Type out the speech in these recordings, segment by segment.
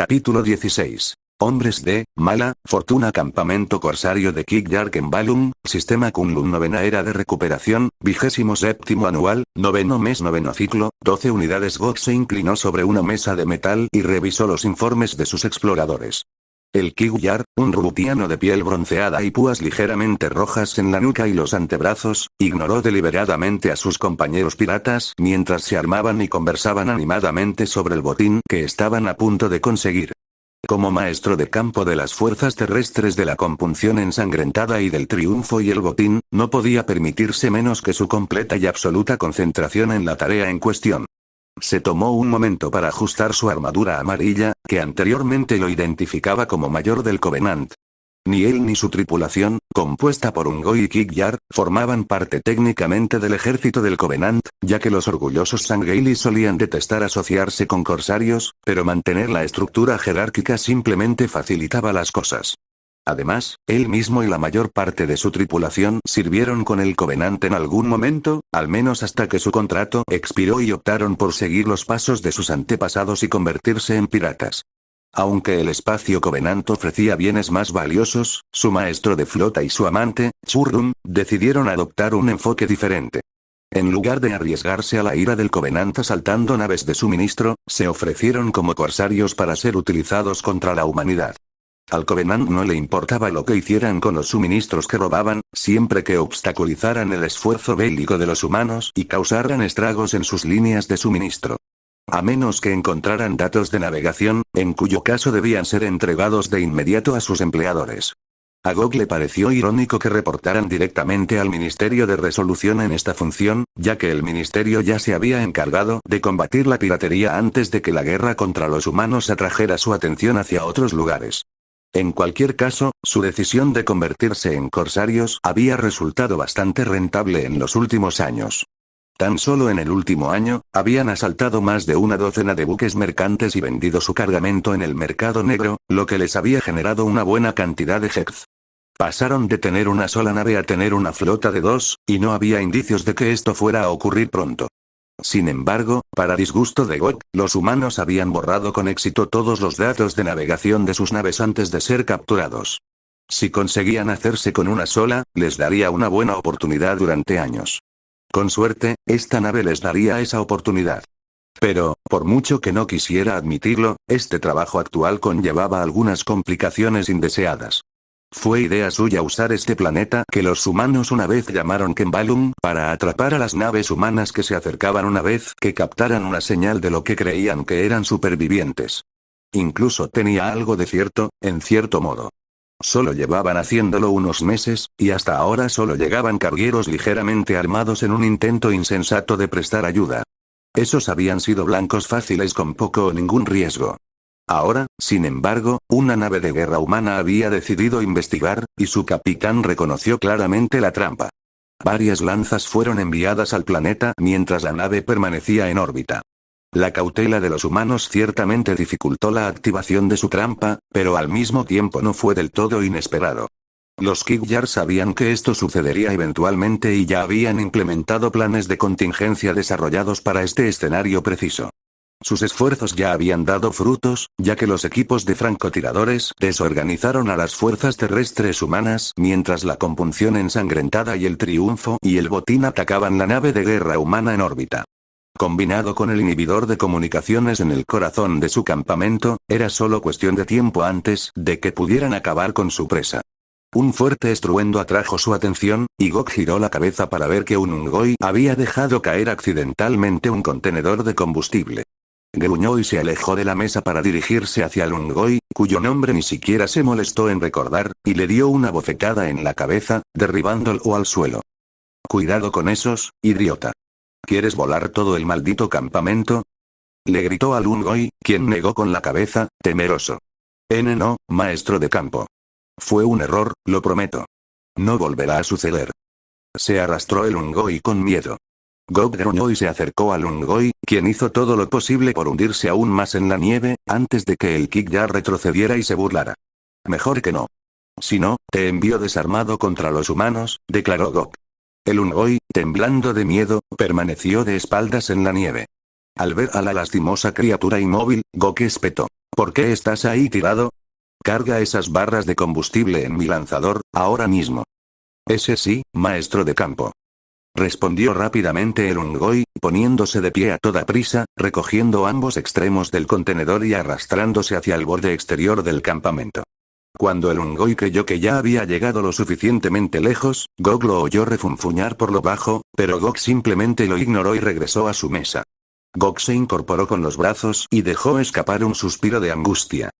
Capítulo 16. Hombres de mala fortuna. Campamento corsario de Kig-Yar en Balum, Sistema Kunlun. Novena era de recuperación, 27º anual, noveno mes, noveno ciclo, 12 unidades. Gok se inclinó sobre una mesa de metal y revisó los informes de sus exploradores. El Kig-Yar, un rutiano de piel bronceada y púas ligeramente rojas en la nuca y los antebrazos, ignoró deliberadamente a sus compañeros piratas mientras se armaban y conversaban animadamente sobre el botín que estaban a punto de conseguir. Como maestro de campo de las fuerzas terrestres de la compunción ensangrentada y del triunfo y el botín, no podía permitirse menos que su completa y absoluta concentración en la tarea en cuestión. Se tomó un momento para ajustar su armadura amarilla, que anteriormente lo identificaba como mayor del Covenant. Ni él ni su tripulación, compuesta por Ungoy y Kig-Yar, formaban parte técnicamente del ejército del Covenant, ya que los orgullosos Sangheili solían detestar asociarse con corsarios, pero mantener la estructura jerárquica simplemente facilitaba las cosas. Además, él mismo y la mayor parte de su tripulación sirvieron con el Covenant en algún momento, al menos hasta que su contrato expiró y optaron por seguir los pasos de sus antepasados y convertirse en piratas. Aunque el espacio Covenant ofrecía bienes más valiosos, su maestro de flota y su amante, Churrun, decidieron adoptar un enfoque diferente. En lugar de arriesgarse a la ira del Covenant asaltando naves de suministro, se ofrecieron como corsarios para ser utilizados contra la humanidad. Al Covenant no le importaba lo que hicieran con los suministros que robaban, siempre que obstaculizaran el esfuerzo bélico de los humanos y causaran estragos en sus líneas de suministro. A menos que encontraran datos de navegación, en cuyo caso debían ser entregados de inmediato a sus empleadores. A Gok le pareció irónico que reportaran directamente al Ministerio de Resolución en esta función, ya que el ministerio ya se había encargado de combatir la piratería antes de que la guerra contra los humanos atrajera su atención hacia otros lugares. En cualquier caso, su decisión de convertirse en corsarios había resultado bastante rentable en los últimos años. Tan solo en el último año, habían asaltado más de una docena de buques mercantes y vendido su cargamento en el mercado negro, lo que les había generado una buena cantidad de Hex. Pasaron de tener una sola nave a tener una flota de 2, y no había indicios de que esto fuera a ocurrir pronto. Sin embargo, para disgusto de Gok, los humanos habían borrado con éxito todos los datos de navegación de sus naves antes de ser capturados. Si conseguían hacerse con una sola, les daría una buena oportunidad durante años. Con suerte, esta nave les daría esa oportunidad. Pero, por mucho que no quisiera admitirlo, este trabajo actual conllevaba algunas complicaciones indeseadas. Fue idea suya usar este planeta que los humanos una vez llamaron Kembalum para atrapar a las naves humanas que se acercaban una vez que captaran una señal de lo que creían que eran supervivientes. Incluso tenía algo de cierto, en cierto modo. Solo llevaban haciéndolo unos meses, y hasta ahora solo llegaban cargueros ligeramente armados en un intento insensato de prestar ayuda. Esos habían sido blancos fáciles con poco o ningún riesgo. Ahora, sin embargo, una nave de guerra humana había decidido investigar, y su capitán reconoció claramente la trampa. Varias lanzas fueron enviadas al planeta mientras la nave permanecía en órbita. La cautela de los humanos ciertamente dificultó la activación de su trampa, pero al mismo tiempo no fue del todo inesperado. Los Kig-Yar sabían que esto sucedería eventualmente y ya habían implementado planes de contingencia desarrollados para este escenario preciso. Sus esfuerzos ya habían dado frutos, ya que los equipos de francotiradores desorganizaron a las fuerzas terrestres humanas mientras la compunción ensangrentada y el triunfo y el botín atacaban la nave de guerra humana en órbita. Combinado con el inhibidor de comunicaciones en el corazón de su campamento, era solo cuestión de tiempo antes de que pudieran acabar con su presa. Un fuerte estruendo atrajo su atención, y Gok giró la cabeza para ver que un Ungoy había dejado caer accidentalmente un contenedor de combustible. Gruñó y se alejó de la mesa para dirigirse hacia el Ungoy, cuyo nombre ni siquiera se molestó en recordar, y le dio una bofetada en la cabeza, derribándolo al suelo. «Cuidado con esos, idiota. ¿Quieres volar todo el maldito campamento?», le gritó al Ungoy, quien negó con la cabeza, temeroso. «No, maestro de campo. Fue un error, lo prometo. No volverá a suceder». Se arrastró el Ungoy con miedo. Gok gruñó y se acercó al Ungoy, quien hizo todo lo posible por hundirse aún más en la nieve, antes de que el Kig-Yar retrocediera y se burlara. «Mejor que no. Si no, te envío desarmado contra los humanos», declaró Gok. El Ungoy, temblando de miedo, permaneció de espaldas en la nieve. Al ver a la lastimosa criatura inmóvil, Gok espetó. ¿Por qué estás ahí tirado? Carga esas barras de combustible en mi lanzador, ahora mismo. Ese sí, maestro de campo. Respondió rápidamente el Ungoy, poniéndose de pie a toda prisa, recogiendo ambos extremos del contenedor y arrastrándose hacia el borde exterior del campamento. Cuando el Ungoy creyó que ya había llegado lo suficientemente lejos, Gok lo oyó refunfuñar por lo bajo, pero Gok simplemente lo ignoró y regresó a su mesa. Gok se incorporó con los brazos y dejó escapar un suspiro de angustia.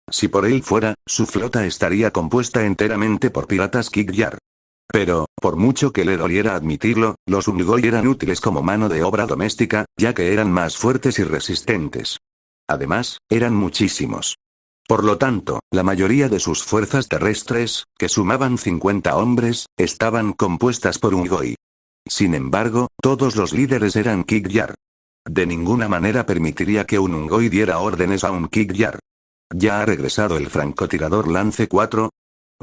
Si por él fuera, su flota estaría compuesta enteramente por piratas Kik-Yar. Pero, por mucho que le doliera admitirlo, los Ungoy eran útiles como mano de obra doméstica, ya que eran más fuertes y resistentes. Además, eran muchísimos. Por lo tanto, la mayoría de sus fuerzas terrestres, que sumaban 50 hombres, estaban compuestas por Ungoy. Sin embargo, todos los líderes eran Kik-Yar. De ninguna manera permitiría que un Ungoy diera órdenes a un Kik-Yar. ¿Ya ha regresado el francotirador Lance 4?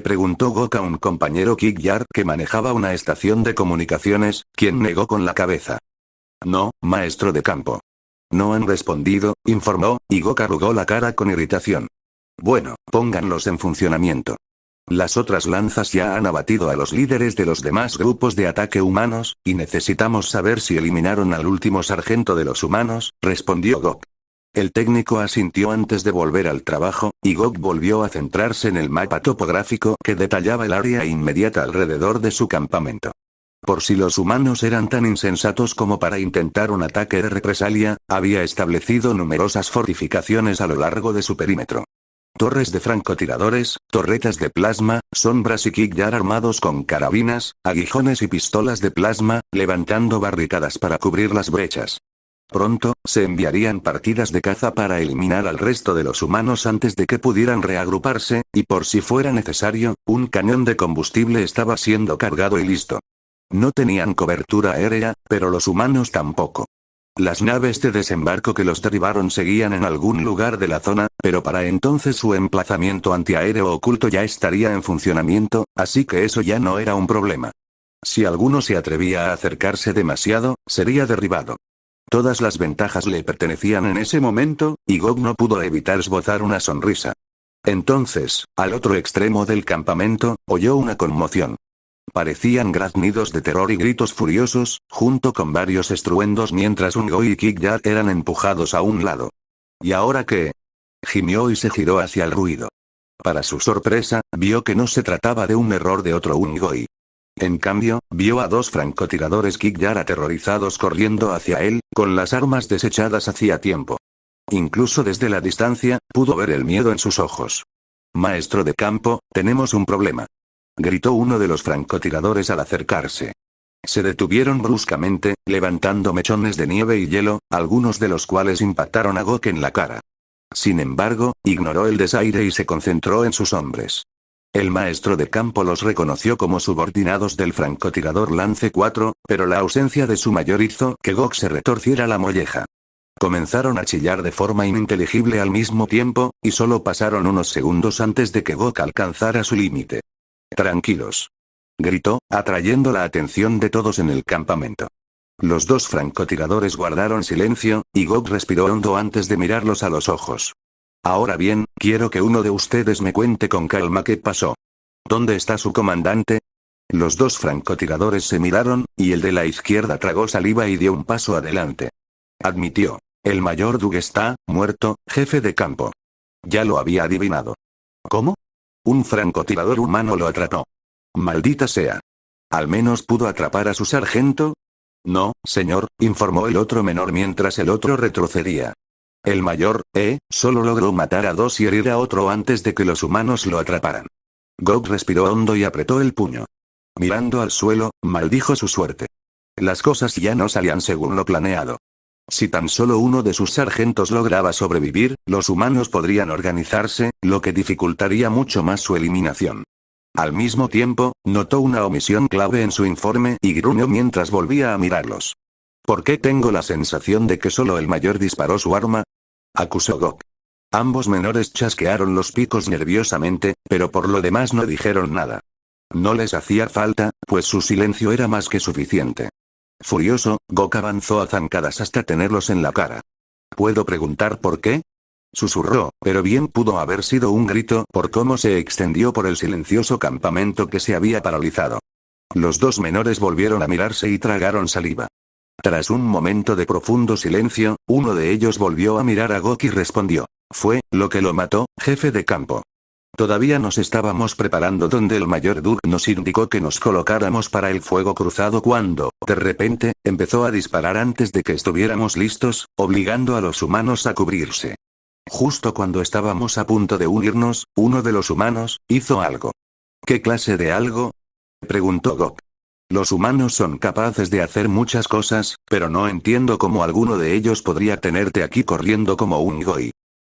Preguntó Gok a un compañero Kik-Yar que manejaba una estación de comunicaciones, quien negó con la cabeza. No, maestro de campo. No han respondido, informó, y Gok arrugó la cara con irritación. Bueno, pónganlos en funcionamiento. Las otras lanzas ya han abatido a los líderes de los demás grupos de ataque humanos, y necesitamos saber si eliminaron al último sargento de los humanos, respondió Gok. El técnico asintió antes de volver al trabajo, y Gok volvió a centrarse en el mapa topográfico que detallaba el área inmediata alrededor de su campamento. Por si los humanos eran tan insensatos como para intentar un ataque de represalia, había establecido numerosas fortificaciones a lo largo de su perímetro. Torres de francotiradores, torretas de plasma, sombras y Kik-Yar armados con carabinas, aguijones y pistolas de plasma, levantando barricadas para cubrir las brechas. Pronto, se enviarían partidas de caza para eliminar al resto de los humanos antes de que pudieran reagruparse, y por si fuera necesario, un cañón de combustible estaba siendo cargado y listo. No tenían cobertura aérea, pero los humanos tampoco. Las naves de desembarco que los derribaron seguían en algún lugar de la zona, pero para entonces su emplazamiento antiaéreo oculto ya estaría en funcionamiento, así que eso ya no era un problema. Si alguno se atrevía a acercarse demasiado, sería derribado. Todas las ventajas le pertenecían en ese momento, y Gok no pudo evitar esbozar una sonrisa. Entonces, al otro extremo del campamento, oyó una conmoción. Parecían graznidos de terror y gritos furiosos, junto con varios estruendos mientras Ungoy y Kik-Yar eran empujados a un lado. ¿Y ahora qué? Gimió y se giró hacia el ruido. Para su sorpresa, vio que no se trataba de un error de otro Ungoy. En cambio, vio a dos francotiradores Kik-Yar aterrorizados corriendo hacia él, con las armas desechadas hacía tiempo. Incluso desde la distancia, pudo ver el miedo en sus ojos. Maestro de campo, tenemos un problema. Gritó uno de los francotiradores al acercarse. Se detuvieron bruscamente, levantando mechones de nieve y hielo, algunos de los cuales impactaron a Gok en la cara. Sin embargo, ignoró el desaire y se concentró en sus hombres. El maestro de campo los reconoció como subordinados del francotirador Lance 4, pero la ausencia de su mayor hizo que Gok se retorciera la molleja. Comenzaron a chillar de forma ininteligible al mismo tiempo, y solo pasaron unos segundos antes de que Gok alcanzara su límite. Tranquilos. Gritó, atrayendo la atención de todos en el campamento. Los dos francotiradores guardaron silencio, y Gok respiró hondo antes de mirarlos a los ojos. Ahora bien, quiero que uno de ustedes me cuente con calma qué pasó. ¿Dónde está su comandante? Los dos francotiradores se miraron, y el de la izquierda tragó saliva y dio un paso adelante. Admitió. El mayor Dug está muerto, jefe de campo. Ya lo había adivinado. ¿Cómo? Un francotirador humano lo atrapó. Maldita sea. ¿Al menos pudo atrapar a su sargento? No, señor, informó el otro menor mientras el otro retrocedía. El mayor, solo logró matar a dos y herir a otro antes de que los humanos lo atraparan. Gok respiró hondo y apretó el puño. Mirando al suelo, maldijo su suerte. Las cosas ya no salían según lo planeado. Si tan solo uno de sus sargentos lograba sobrevivir, los humanos podrían organizarse, lo que dificultaría mucho más su eliminación. Al mismo tiempo, notó una omisión clave en su informe y gruñó mientras volvía a mirarlos. ¿Por qué tengo la sensación de que solo el mayor disparó su arma? Acusó Gok. Ambos menores chasquearon los picos nerviosamente, pero por lo demás no dijeron nada. No les hacía falta, pues su silencio era más que suficiente. Furioso, Gok avanzó a zancadas hasta tenerlos en la cara. ¿Puedo preguntar por qué? Susurró, pero bien pudo haber sido un grito por cómo se extendió por el silencioso campamento que se había paralizado. Los dos menores volvieron a mirarse y tragaron saliva. Tras un momento de profundo silencio, uno de ellos volvió a mirar a Gok y respondió. Fue lo que lo mató, jefe de campo. Todavía nos estábamos preparando donde el mayor Doug nos indicó que nos colocáramos para el fuego cruzado cuando, de repente, empezó a disparar antes de que estuviéramos listos, obligando a los humanos a cubrirse. Justo cuando estábamos a punto de unirnos, uno de los humanos hizo algo. ¿Qué clase de algo? Preguntó Gok. Los humanos son capaces de hacer muchas cosas, pero no entiendo cómo alguno de ellos podría tenerte aquí corriendo como un goi.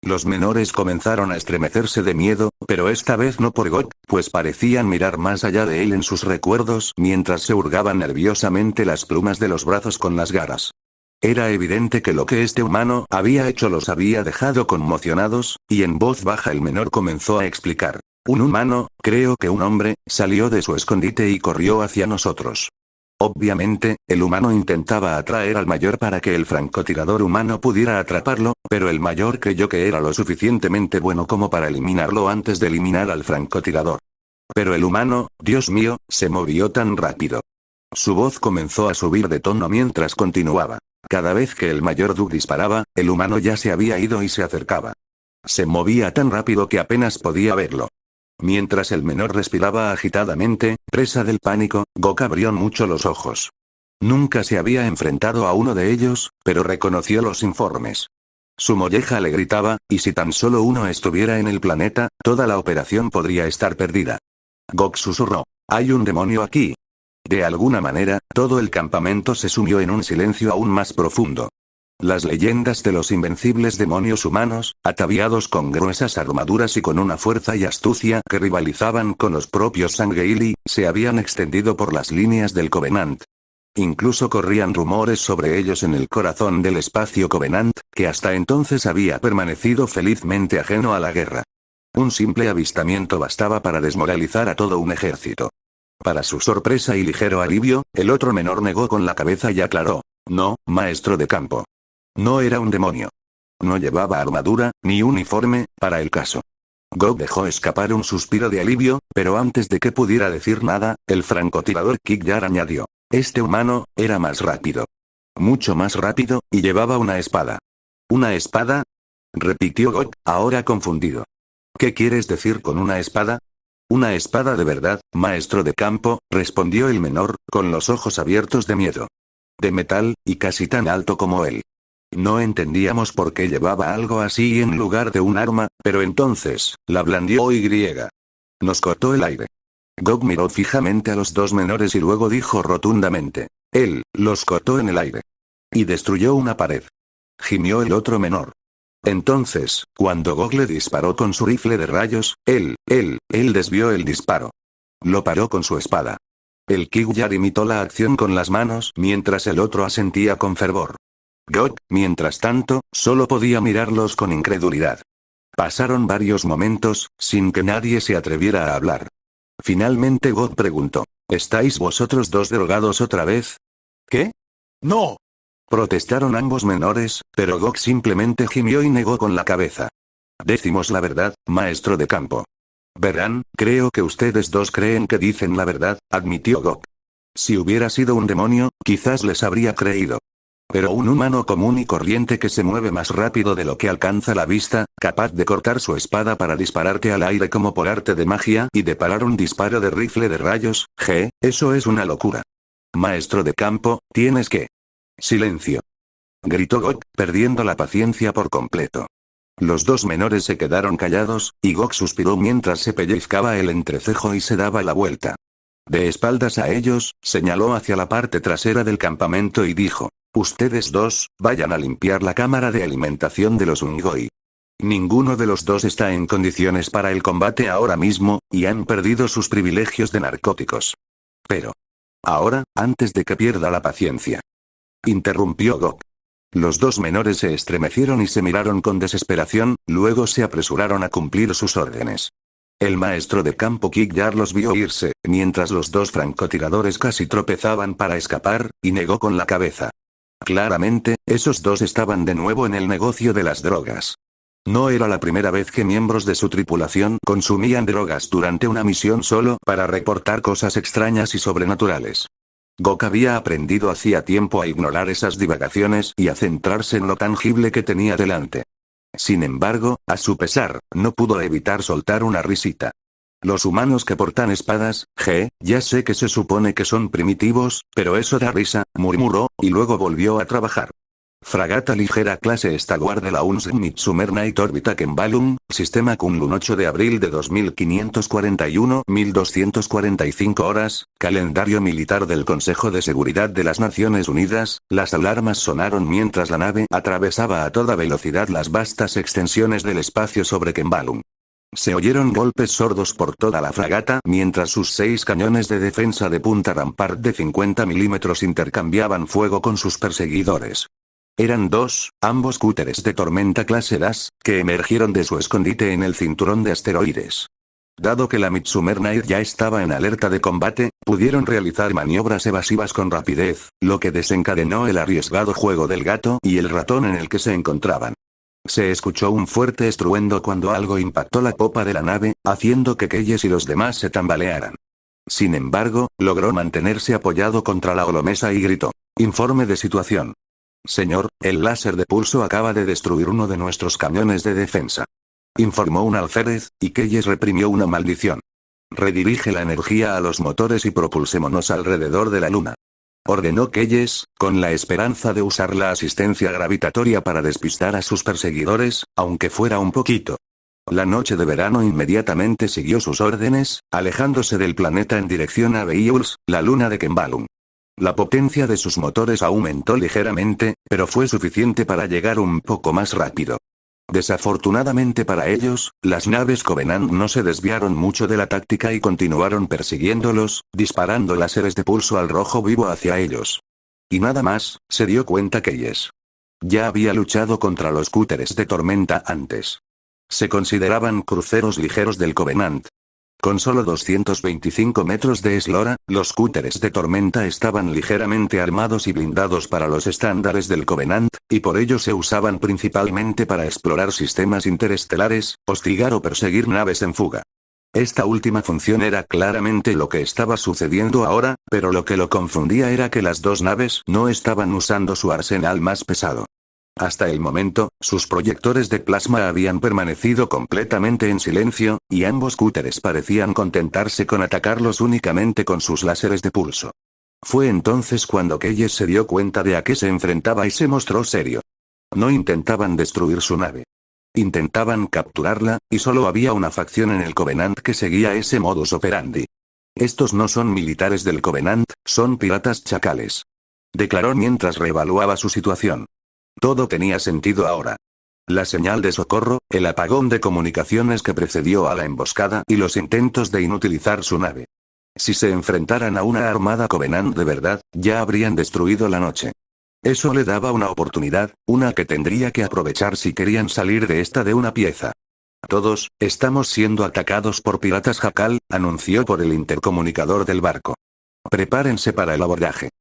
Los menores comenzaron a estremecerse de miedo, pero esta vez no por Gok, pues parecían mirar más allá de él en sus recuerdos mientras se hurgaban nerviosamente las plumas de los brazos con las garras. Era evidente que lo que este humano había hecho los había dejado conmocionados, y en voz baja el menor comenzó a explicar. Un humano, creo que un hombre, salió de su escondite y corrió hacia nosotros. Obviamente, el humano intentaba atraer al mayor para que el francotirador humano pudiera atraparlo, pero el mayor creyó que era lo suficientemente bueno como para eliminarlo antes de eliminar al francotirador. Pero el humano, Dios mío, se movió tan rápido. Su voz comenzó a subir de tono mientras continuaba. Cada vez que el mayor Doug disparaba, el humano ya se había ido y se acercaba. Se movía tan rápido que apenas podía verlo. Mientras el menor respiraba agitadamente, presa del pánico, Gok abrió mucho los ojos. Nunca se había enfrentado a uno de ellos, pero reconoció los informes. Su molleja le gritaba, y si tan solo uno estuviera en el planeta, toda la operación podría estar perdida. Gok susurró. Hay un demonio aquí. De alguna manera, todo el campamento se sumió en un silencio aún más profundo. Las leyendas de los invencibles demonios humanos, ataviados con gruesas armaduras y con una fuerza y astucia que rivalizaban con los propios Sangheili, se habían extendido por las líneas del Covenant. Incluso corrían rumores sobre ellos en el corazón del espacio Covenant, que hasta entonces había permanecido felizmente ajeno a la guerra. Un simple avistamiento bastaba para desmoralizar a todo un ejército. Para su sorpresa y ligero alivio, el otro menor negó con la cabeza y aclaró. No, maestro de campo. No era un demonio. No llevaba armadura, ni uniforme, para el caso. Gok dejó escapar un suspiro de alivio, pero antes de que pudiera decir nada, el francotirador Kikjar añadió. Este humano, era más rápido. Mucho más rápido, y llevaba una espada. ¿Una espada? Repitió Gok, ahora confundido. ¿Qué quieres decir con una espada? Una espada de verdad, maestro de campo, respondió el menor, con los ojos abiertos de miedo. De metal, y casi tan alto como él. No entendíamos por qué llevaba algo así en lugar de un arma, pero entonces, la blandió y. Nos cortó el aire. Gok miró fijamente a los dos menores y luego dijo rotundamente. Él, los cortó en el aire. Y destruyó una pared. Gimió el otro menor. Entonces, cuando Gok le disparó con su rifle de rayos, él desvió el disparo. Lo paró con su espada. El Kikjar imitó la acción con las manos mientras el otro asentía con fervor. Gok, mientras tanto, solo podía mirarlos con incredulidad. Pasaron varios momentos, sin que nadie se atreviera a hablar. Finalmente Gok preguntó. ¿Estáis vosotros dos drogados otra vez? ¿Qué? No. Protestaron ambos menores, pero Gok simplemente gimió y negó con la cabeza. Decimos la verdad, maestro de campo. Verán, creo que ustedes dos creen que dicen la verdad, admitió Gok. Si hubiera sido un demonio, quizás les habría creído. Pero un humano común y corriente que se mueve más rápido de lo que alcanza la vista, capaz de cortar su espada para dispararte al aire como por arte de magia y de parar un disparo de rifle de rayos, eso es una locura. Maestro de campo, tienes que... Silencio. Gritó Gok, perdiendo la paciencia por completo. Los dos menores se quedaron callados, y Gok suspiró mientras se pellizcaba el entrecejo y se daba la vuelta. De espaldas a ellos, señaló hacia la parte trasera del campamento y dijo. Ustedes dos, vayan a limpiar la cámara de alimentación de los Ungoi. Ninguno de los dos está en condiciones para el combate ahora mismo, y han perdido sus privilegios de narcóticos. Pero. Ahora, antes de que pierda la paciencia. Interrumpió Gok. Los dos menores se estremecieron y se miraron con desesperación, luego se apresuraron a cumplir sus órdenes. El maestro de campo Kikjar los vio irse, mientras los dos francotiradores casi tropezaban para escapar, y negó con la cabeza. Claramente, esos dos estaban de nuevo en el negocio de las drogas. No era la primera vez que miembros de su tripulación consumían drogas durante una misión solo para reportar cosas extrañas y sobrenaturales. Gok había aprendido hacía tiempo a ignorar esas divagaciones y a centrarse en lo tangible que tenía delante. Sin embargo, a su pesar, no pudo evitar soltar una risita. Los humanos que portan espadas, ya sé que se supone que son primitivos, pero eso da risa, murmuró, y luego volvió a trabajar. Fragata ligera clase Stalwart de la UNS Midsommar Night Orbita Kembalum, Sistema Kunlun 8 de abril de 2541, 1245 horas, calendario militar del Consejo de Seguridad de las Naciones Unidas. Las alarmas sonaron mientras la nave atravesaba a toda velocidad las vastas extensiones del espacio sobre Kembalum. Se oyeron golpes sordos por toda la fragata mientras sus 6 cañones de defensa de punta Rampart de 50 milímetros intercambiaban fuego con sus perseguidores. Eran dos, ambos cúteres de tormenta clase DAS, que emergieron de su escondite en el cinturón de asteroides. Dado que la Midsommar Night ya estaba en alerta de combate, pudieron realizar maniobras evasivas con rapidez, lo que desencadenó el arriesgado juego del gato y el ratón en el que se encontraban. Se escuchó un fuerte estruendo cuando algo impactó la popa de la nave, haciendo que Keyes y los demás se tambalearan. Sin embargo, logró mantenerse apoyado contra la holomesa y gritó: «Informe de situación. Señor, el láser de pulso acaba de destruir uno de nuestros cañones de defensa», informó un alférez, y Keyes reprimió una maldición. «Redirige la energía a los motores y propulsémonos alrededor de la luna», ordenó Keyes, con la esperanza de usar la asistencia gravitatoria para despistar a sus perseguidores, aunque fuera un poquito. La noche de verano inmediatamente siguió sus órdenes, alejándose del planeta en dirección a Beouls, la luna de Kembalum. La potencia de sus motores aumentó ligeramente, pero fue suficiente para llegar un poco más rápido. Desafortunadamente para ellos, las naves Covenant no se desviaron mucho de la táctica y continuaron persiguiéndolos, disparando láseres de pulso al rojo vivo hacia ellos. Y nada más, se dio cuenta Keyes. Ya había luchado contra los cúteres de tormenta antes. Se consideraban cruceros ligeros del Covenant. Con solo 225 metros de eslora, los cúteres de tormenta estaban ligeramente armados y blindados para los estándares del Covenant, y por ello se usaban principalmente para explorar sistemas interestelares, hostigar o perseguir naves en fuga. Esta última función era claramente lo que estaba sucediendo ahora, pero lo que lo confundía era que las dos naves no estaban usando su arsenal más pesado. Hasta el momento, sus proyectores de plasma habían permanecido completamente en silencio, y ambos cúteres parecían contentarse con atacarlos únicamente con sus láseres de pulso. Fue entonces cuando Keyes se dio cuenta de a qué se enfrentaba y se mostró serio. No intentaban destruir su nave. Intentaban capturarla, y solo había una facción en el Covenant que seguía ese modus operandi. «Estos no son militares del Covenant, son piratas chacales», declaró mientras reevaluaba su situación. Todo tenía sentido ahora. La señal de socorro, el apagón de comunicaciones que precedió a la emboscada y los intentos de inutilizar su nave. Si se enfrentaran a una armada Covenant de verdad, ya habrían destruido la noche. Eso le daba una oportunidad, una que tendría que aprovechar si querían salir de esta de una pieza. «Todos, estamos siendo atacados por piratas jacal», anunció por el intercomunicador del barco. «Prepárense para el abordaje».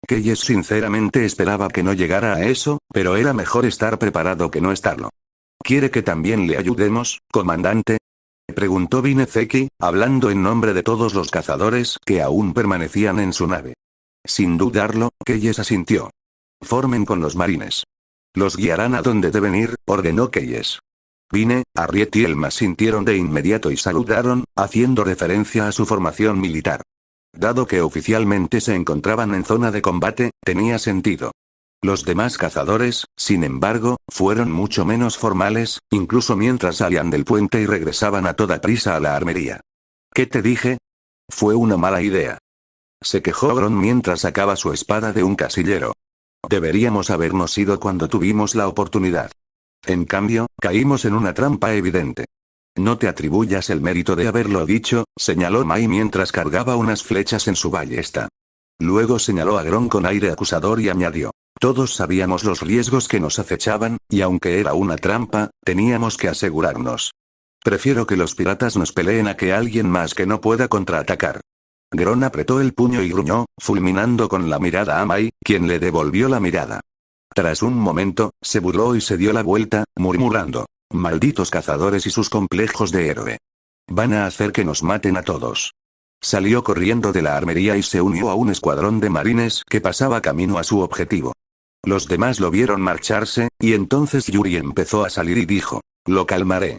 Keyes sinceramente esperaba que no llegara a eso, pero era mejor estar preparado que no estarlo. «¿Quiere que también le ayudemos, comandante?», preguntó Binezeki, hablando en nombre de todos los cazadores que aún permanecían en su nave. Sin dudarlo, Keyes asintió. «Formen con los marines. Los guiarán a donde deben ir», ordenó Keyes. Vine, Arriet y Elma sintieron de inmediato y saludaron, haciendo referencia a su formación militar. Dado que oficialmente se encontraban en zona de combate, tenía sentido. Los demás cazadores, sin embargo, fueron mucho menos formales, incluso mientras salían del puente y regresaban a toda prisa a la armería. «¿Qué te dije? Fue una mala idea», se quejó Gron mientras sacaba su espada de un casillero. «Deberíamos habernos ido cuando tuvimos la oportunidad. En cambio, caímos en una trampa evidente». «No te atribuyas el mérito de haberlo dicho», señaló Mai mientras cargaba unas flechas en su ballesta. Luego señaló a Gron con aire acusador y añadió: «Todos sabíamos los riesgos que nos acechaban, y aunque era una trampa, teníamos que asegurarnos. Prefiero que los piratas nos peleen a que alguien más que no pueda contraatacar». Gron apretó el puño y gruñó, fulminando con la mirada a Mai, quien le devolvió la mirada. Tras un momento, se burló y se dio la vuelta, murmurando: «Malditos cazadores y sus complejos de héroe. Van a hacer que nos maten a todos». Salió corriendo de la armería y se unió a un escuadrón de marines que pasaba camino a su objetivo. Los demás lo vieron marcharse, y entonces Yuri empezó a salir y dijo: «Lo calmaré.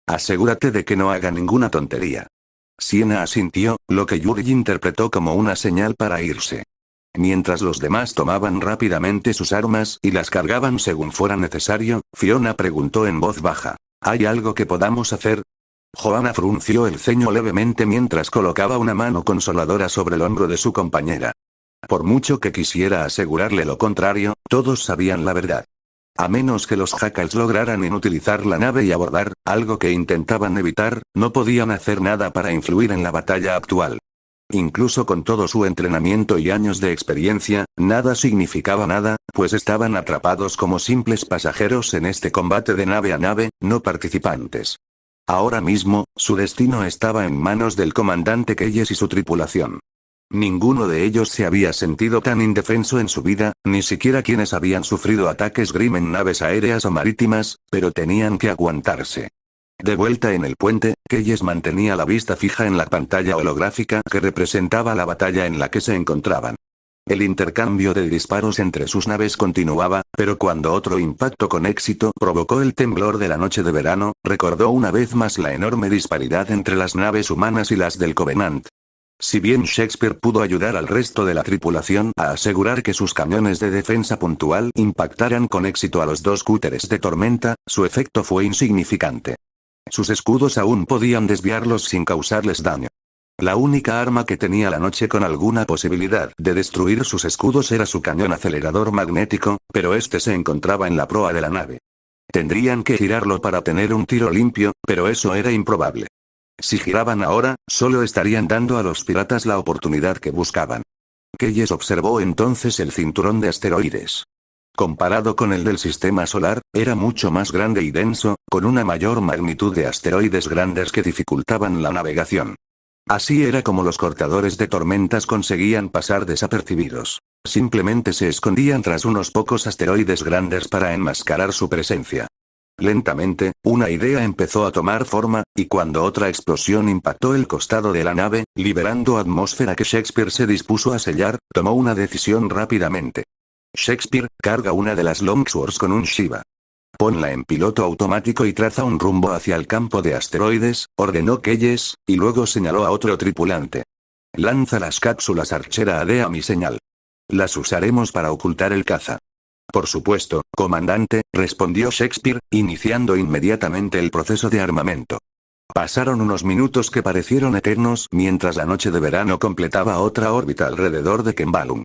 Asegúrate de que no haga ninguna tontería». Siena asintió, lo que Yuri interpretó como una señal para irse. Mientras los demás tomaban rápidamente sus armas y las cargaban según fuera necesario, Fiona preguntó en voz baja: «¿Hay algo que podamos hacer?». Joanna frunció el ceño levemente mientras colocaba una mano consoladora sobre el hombro de su compañera. Por mucho que quisiera asegurarle lo contrario, todos sabían la verdad. A menos que los Jackals lograran inutilizar la nave y abordar, algo que intentaban evitar, no podían hacer nada para influir en la batalla actual. Incluso con todo su entrenamiento y años de experiencia, nada significaba nada, pues estaban atrapados como simples pasajeros en este combate de nave a nave, no participantes. Ahora mismo, su destino estaba en manos del comandante Keyes y su tripulación. Ninguno de ellos se había sentido tan indefenso en su vida, ni siquiera quienes habían sufrido ataques Grim en naves aéreas o marítimas, pero tenían que aguantarse. De vuelta en el puente, Keyes mantenía la vista fija en la pantalla holográfica que representaba la batalla en la que se encontraban. El intercambio de disparos entre sus naves continuaba, pero cuando otro impacto con éxito provocó el temblor de la noche de verano, recordó una vez más la enorme disparidad entre las naves humanas y las del Covenant. Si bien Shakespeare pudo ayudar al resto de la tripulación a asegurar que sus cañones de defensa puntual impactaran con éxito a los dos cúteres de tormenta, su efecto fue insignificante. Sus escudos aún podían desviarlos sin causarles daño. La única arma que tenía la noche con alguna posibilidad de destruir sus escudos era su cañón acelerador magnético, pero este se encontraba en la proa de la nave. Tendrían que girarlo para tener un tiro limpio, pero eso era improbable. Si giraban ahora, solo estarían dando a los piratas la oportunidad que buscaban. Keyes observó entonces el cinturón de asteroides. Comparado con el del sistema solar, era mucho más grande y denso, con una mayor magnitud de asteroides grandes que dificultaban la navegación. Así era como los cortadores de tormentas conseguían pasar desapercibidos. Simplemente se escondían tras unos pocos asteroides grandes para enmascarar su presencia. Lentamente, una idea empezó a tomar forma, y cuando otra explosión impactó el costado de la nave, liberando atmósfera que Shakespeare se dispuso a sellar, tomó una decisión rápidamente. Shakespeare, carga una de las Longswords con un Shiva. Ponla en piloto automático y traza un rumbo hacia el campo de asteroides, ordenó Keyes, y luego señaló a otro tripulante. Lanza las cápsulas Archer AD a mi señal. Las usaremos para ocultar el caza. Por supuesto, comandante, respondió Shakespeare, iniciando inmediatamente el proceso de armamento. Pasaron unos minutos que parecieron eternos mientras la noche de verano completaba otra órbita alrededor de Kembalum.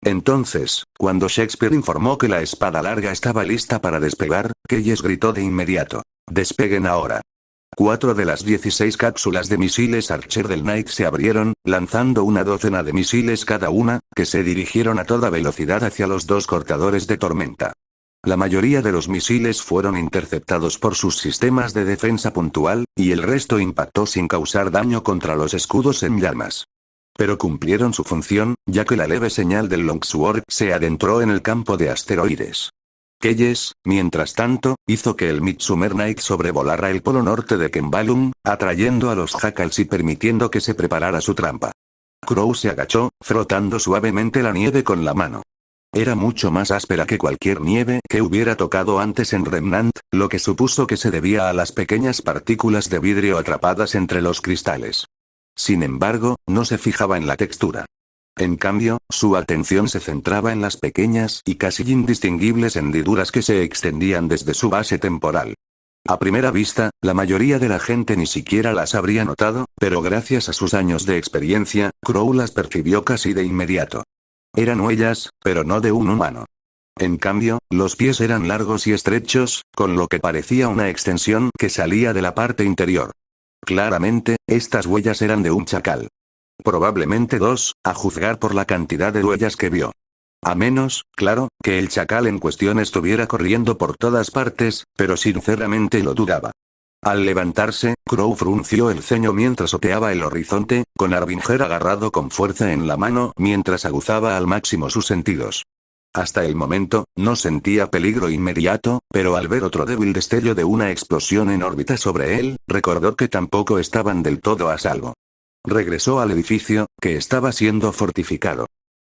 Entonces, cuando Shakespeare informó que la espada larga estaba lista para despegar, Keyes gritó de inmediato: «Despeguen ahora». 4 de las 16 cápsulas de misiles Archer del Knight se abrieron, lanzando una docena de misiles cada una, que se dirigieron a toda velocidad hacia los dos cortadores de tormenta. La mayoría de los misiles fueron interceptados por sus sistemas de defensa puntual, y el resto impactó sin causar daño contra los escudos en llamas. Pero cumplieron su función, ya que la leve señal del Longsword se adentró en el campo de asteroides. Keyes, mientras tanto, hizo que el Midsummer Knight sobrevolara el polo norte de Kembalum, atrayendo a los Jackals y permitiendo que se preparara su trampa. Crow se agachó, frotando suavemente la nieve con la mano. Era mucho más áspera que cualquier nieve que hubiera tocado antes en Remnant, lo que supuso que se debía a las pequeñas partículas de vidrio atrapadas entre los cristales. Sin embargo, no se fijaba en la textura. En cambio, su atención se centraba en las pequeñas y casi indistinguibles hendiduras que se extendían desde su base temporal. A primera vista, la mayoría de la gente ni siquiera las habría notado, pero gracias a sus años de experiencia, Crow las percibió casi de inmediato. Eran huellas, pero no de un humano. En cambio, los pies eran largos y estrechos, con lo que parecía una extensión que salía de la parte interior. Claramente, estas huellas eran de un chacal. Probablemente dos, a juzgar por la cantidad de huellas que vio. A menos, claro, que el chacal en cuestión estuviera corriendo por todas partes, pero sinceramente lo dudaba. Al levantarse, Crow frunció el ceño mientras oteaba el horizonte, con Arbinger agarrado con fuerza en la mano mientras aguzaba al máximo sus sentidos. Hasta el momento, no sentía peligro inmediato, pero al ver otro débil destello de una explosión en órbita sobre él, recordó que tampoco estaban del todo a salvo. Regresó al edificio, que estaba siendo fortificado.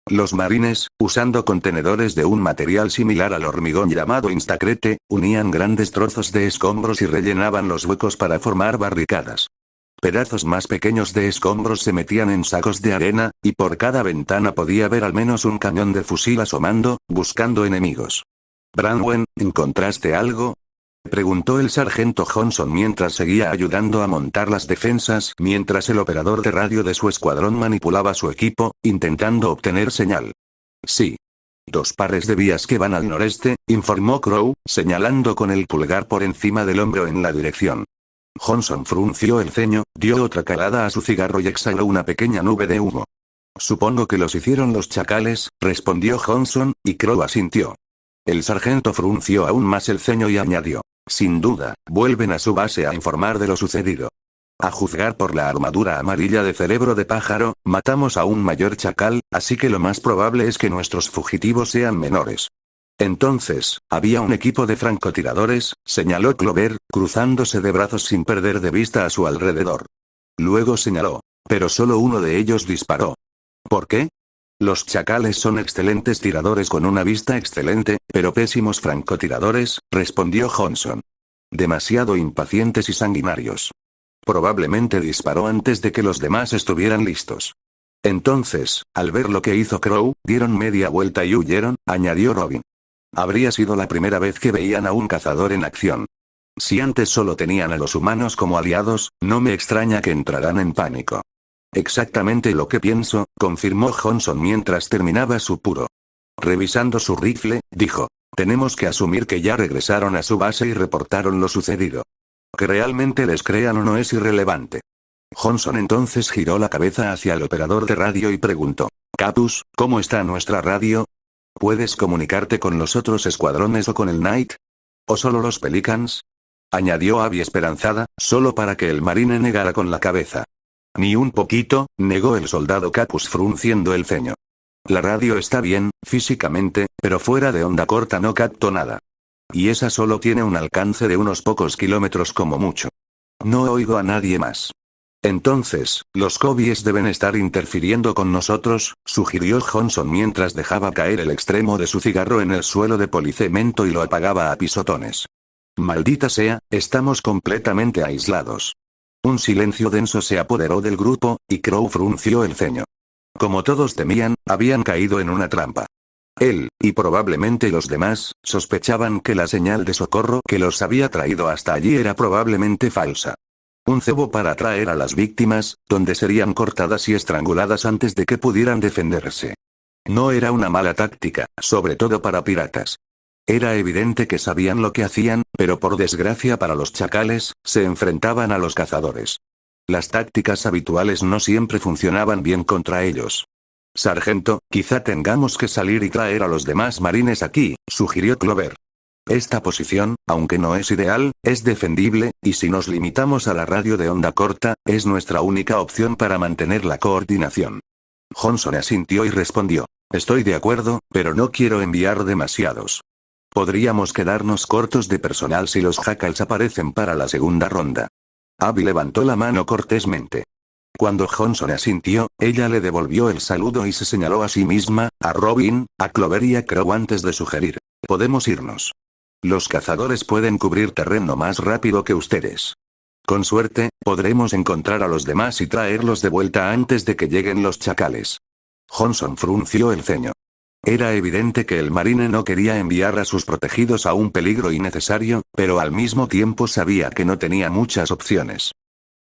Los marines, usando contenedores de un material similar al hormigón llamado Instacrete, unían grandes trozos de escombros y rellenaban los huecos para formar barricadas. Pedazos más pequeños de escombros se metían en sacos de arena, y por cada ventana podía ver al menos un cañón de fusil asomando, buscando enemigos. «Branwen, ¿encontraste algo?», preguntó el sargento Johnson mientras seguía ayudando a montar las defensas, mientras el operador de radio de su escuadrón manipulaba su equipo, intentando obtener señal. «Sí. 2 pares de vías que van al noreste», informó Crow, señalando con el pulgar por encima del hombro en la dirección. Johnson frunció el ceño, dio otra calada a su cigarro y exhaló una pequeña nube de humo. «Supongo que los hicieron los chacales», respondió Johnson, y Crow asintió. El sargento frunció aún más el ceño y añadió: «Sin duda, vuelven a su base a informar de lo sucedido. A juzgar por la armadura amarilla de cerebro de pájaro, matamos a un mayor chacal, así que lo más probable es que nuestros fugitivos sean menores». «Entonces, había un equipo de francotiradores», señaló Clover, cruzándose de brazos sin perder de vista a su alrededor. Luego señaló: «Pero solo uno de ellos disparó». «¿Por qué?». «Los chacales son excelentes tiradores con una vista excelente, pero pésimos francotiradores», respondió Johnson. «Demasiado impacientes y sanguinarios. Probablemente disparó antes de que los demás estuvieran listos». «Entonces, al ver lo que hizo Crow, dieron media vuelta y huyeron», añadió Robin. «Habría sido la primera vez que veían a un cazador en acción. Si antes solo tenían a los humanos como aliados, no me extraña que entrarán en pánico». «Exactamente lo que pienso», confirmó Johnson mientras terminaba su puro. Revisando su rifle, dijo: «Tenemos que asumir que ya regresaron a su base y reportaron lo sucedido. Que realmente les crean o no es irrelevante». Johnson entonces giró la cabeza hacia el operador de radio y preguntó: «Capus, ¿cómo está nuestra radio? ¿Puedes comunicarte con los otros escuadrones o con el Knight? ¿O solo los Pelicans?», añadió Abby esperanzada, solo para que el marine negara con la cabeza. «Ni un poquito», negó el soldado Capus frunciendo el ceño. «La radio está bien, físicamente, pero fuera de onda corta no capto nada. Y esa solo tiene un alcance de unos pocos kilómetros como mucho. No oigo a nadie más». «Entonces, los Cobies deben estar interfiriendo con nosotros», sugirió Johnson mientras dejaba caer el extremo de su cigarro en el suelo de policemento y lo apagaba a pisotones. «Maldita sea, estamos completamente aislados». Un silencio denso se apoderó del grupo, y Crow frunció el ceño. Como todos temían, habían caído en una trampa. Él, y probablemente los demás, sospechaban que la señal de socorro que los había traído hasta allí era probablemente falsa. Un cebo para atraer a las víctimas, donde serían cortadas y estranguladas antes de que pudieran defenderse. No era una mala táctica, sobre todo para piratas. Era evidente que sabían lo que hacían, pero por desgracia para los chacales, se enfrentaban a los cazadores. Las tácticas habituales no siempre funcionaban bien contra ellos. «Sargento, quizá tengamos que salir y traer a los demás marines aquí», sugirió Clover. «Esta posición, aunque no es ideal, es defendible, y si nos limitamos a la radio de onda corta, es nuestra única opción para mantener la coordinación». Johnson asintió y respondió: «Estoy de acuerdo, pero no quiero enviar demasiados. Podríamos quedarnos cortos de personal si los jackals aparecen para la segunda ronda». Abby levantó la mano cortésmente. Cuando Johnson asintió, ella le devolvió el saludo y se señaló a sí misma, a Robin, a Clover y a Crow antes de sugerir: «Podemos irnos. Los cazadores pueden cubrir terreno más rápido que ustedes. Con suerte, podremos encontrar a los demás y traerlos de vuelta antes de que lleguen los chacales». Johnson frunció el ceño. Era evidente que el marine no quería enviar a sus protegidos a un peligro innecesario, pero al mismo tiempo sabía que no tenía muchas opciones.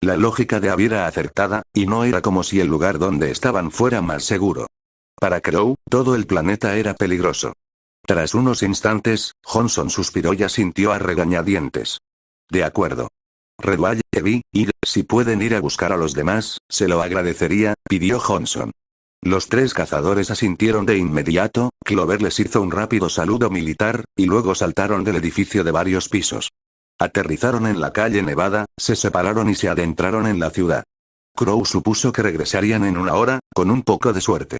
La lógica de Abby era acertada, y no era como si el lugar donde estaban fuera más seguro. Para Crow, todo el planeta era peligroso. Tras unos instantes, Johnson suspiró y asintió a regañadientes. «De acuerdo. Redwall, Abby, si pueden ir a buscar a los demás, se lo agradecería», pidió Johnson. Los 3 cazadores asintieron de inmediato, Clover les hizo un rápido saludo militar, y luego saltaron del edificio de varios pisos. Aterrizaron en la calle Nevada, se separaron y se adentraron en la ciudad. Crow supuso que regresarían en 1 hora, con un poco de suerte.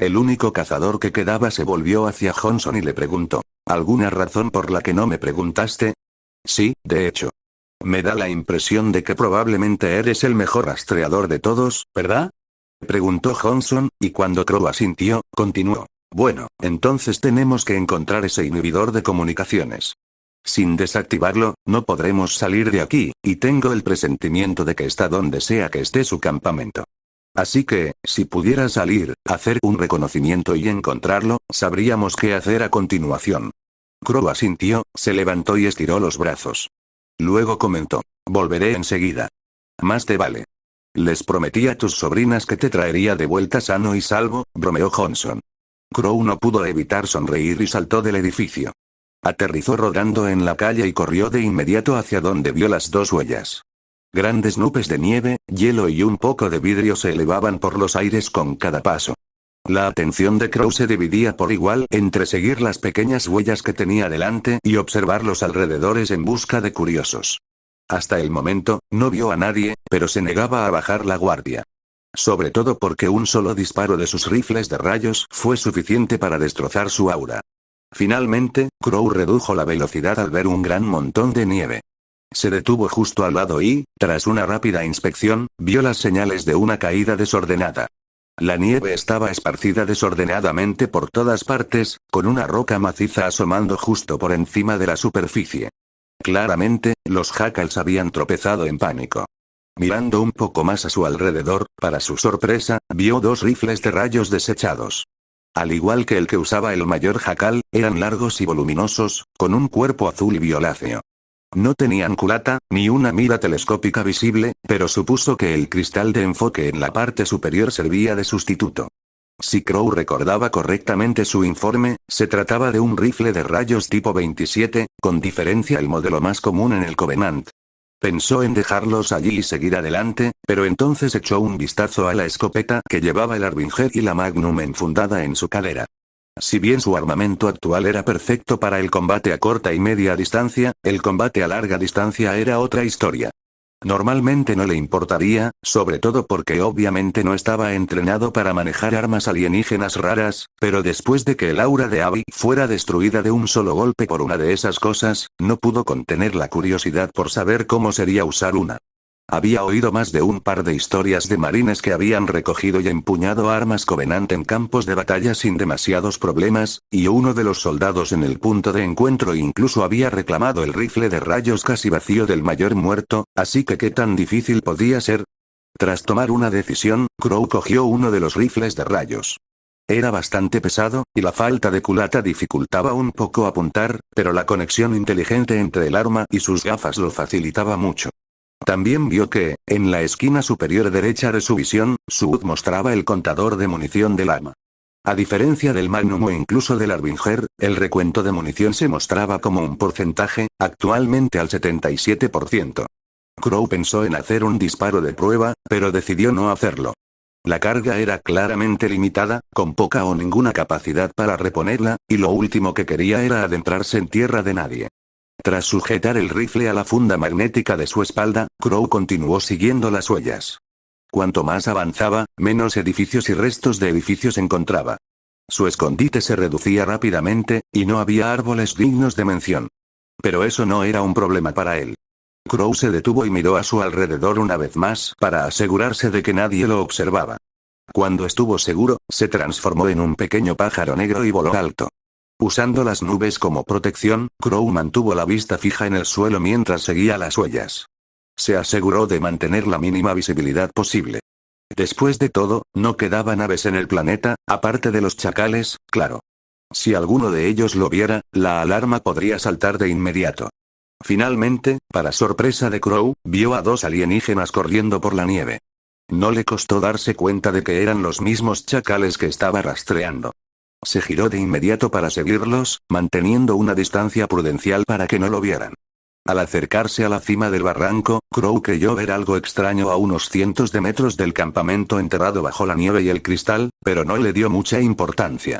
El único cazador que quedaba se volvió hacia Johnson y le preguntó: ¿alguna razón por la que no me preguntaste? Sí, de hecho. Me da la impresión de que probablemente eres el mejor rastreador de todos, ¿verdad? Preguntó Johnson, y cuando Crow asintió, continuó: bueno, entonces tenemos que encontrar ese inhibidor de comunicaciones. Sin desactivarlo, no podremos salir de aquí, y tengo el presentimiento de que está donde sea que esté su campamento. Así que, si pudiera salir, hacer un reconocimiento y encontrarlo, sabríamos qué hacer a continuación. Crow asintió, se levantó y estiró los brazos. Luego comentó: volveré enseguida. Más te vale. Les prometí a tus sobrinas que te traería de vuelta sano y salvo, bromeó Johnson. Crow no pudo evitar sonreír y saltó del edificio. Aterrizó rodando en la calle y corrió de inmediato hacia donde vio las dos huellas. Grandes nubes de nieve, hielo y un poco de vidrio se elevaban por los aires con cada paso. La atención de Crow se dividía por igual entre seguir las pequeñas huellas que tenía delante y observar los alrededores en busca de curiosos. Hasta el momento, no vio a nadie, pero se negaba a bajar la guardia. Sobre todo porque un solo disparo de sus rifles de rayos fue suficiente para destrozar su aura. Finalmente, Crow redujo la velocidad al ver un gran montón de nieve. Se detuvo justo al lado y, tras una rápida inspección, vio las señales de una caída desordenada. La nieve estaba esparcida desordenadamente por todas partes, con una roca maciza asomando justo por encima de la superficie. Claramente, los jackals habían tropezado en pánico. Mirando un poco más a su alrededor, para su sorpresa, vio dos rifles de rayos desechados. Al igual que el que usaba el mayor jacal, eran largos y voluminosos, con un cuerpo azul violáceo. No tenían culata, ni una mira telescópica visible, pero supuso que el cristal de enfoque en la parte superior servía de sustituto. Si Crow recordaba correctamente su informe, se trataba de un rifle de rayos tipo 27, con diferencia el modelo más común en el Covenant. Pensó en dejarlos allí y seguir adelante, pero entonces echó un vistazo a la escopeta que llevaba el Harbinger y la Magnum enfundada en su cadera. Si bien su armamento actual era perfecto para el combate a corta y media distancia, el combate a larga distancia era otra historia. Normalmente no le importaría, sobre todo porque obviamente no estaba entrenado para manejar armas alienígenas raras, pero después de que el aura de Abby fuera destruida de un solo golpe por una de esas cosas, no pudo contener la curiosidad por saber cómo sería usar una. Había oído más de un par de historias de marines que habían recogido y empuñado armas Covenant en campos de batalla sin demasiados problemas, y uno de los soldados en el punto de encuentro incluso había reclamado el rifle de rayos casi vacío del mayor muerto, así que ¿qué tan difícil podía ser? Tras tomar una decisión, Crow cogió uno de los rifles de rayos. Era bastante pesado, y la falta de culata dificultaba un poco apuntar, pero la conexión inteligente entre el arma y sus gafas lo facilitaba mucho. También vio que, en la esquina superior derecha de su visión, su HUD mostraba el contador de munición del arma. A diferencia del Magnum o incluso del Harbinger, el recuento de munición se mostraba como un porcentaje, actualmente al 77%. Crow pensó en hacer un disparo de prueba, pero decidió no hacerlo. La carga era claramente limitada, con poca o ninguna capacidad para reponerla, y lo último que quería era adentrarse en tierra de nadie. Tras sujetar el rifle a la funda magnética de su espalda, Crow continuó siguiendo las huellas. Cuanto más avanzaba, menos edificios y restos de edificios encontraba. Su escondite se reducía rápidamente, y no había árboles dignos de mención. Pero eso no era un problema para él. Crow se detuvo y miró a su alrededor una vez más para asegurarse de que nadie lo observaba. Cuando estuvo seguro, se transformó en un pequeño pájaro negro y voló alto. Usando las nubes como protección, Crow mantuvo la vista fija en el suelo mientras seguía las huellas. Se aseguró de mantener la mínima visibilidad posible. Después de todo, no quedaban aves en el planeta, aparte de los chacales, claro. Si alguno de ellos lo viera, la alarma podría saltar de inmediato. Finalmente, para sorpresa de Crow, vio a dos alienígenas corriendo por la nieve. No le costó darse cuenta de que eran los mismos chacales que estaba rastreando. Se giró de inmediato para seguirlos, manteniendo una distancia prudencial para que no lo vieran. Al acercarse a la cima del barranco, Crow creyó ver algo extraño a unos cientos de metros del campamento enterrado bajo la nieve y el cristal, pero no le dio mucha importancia.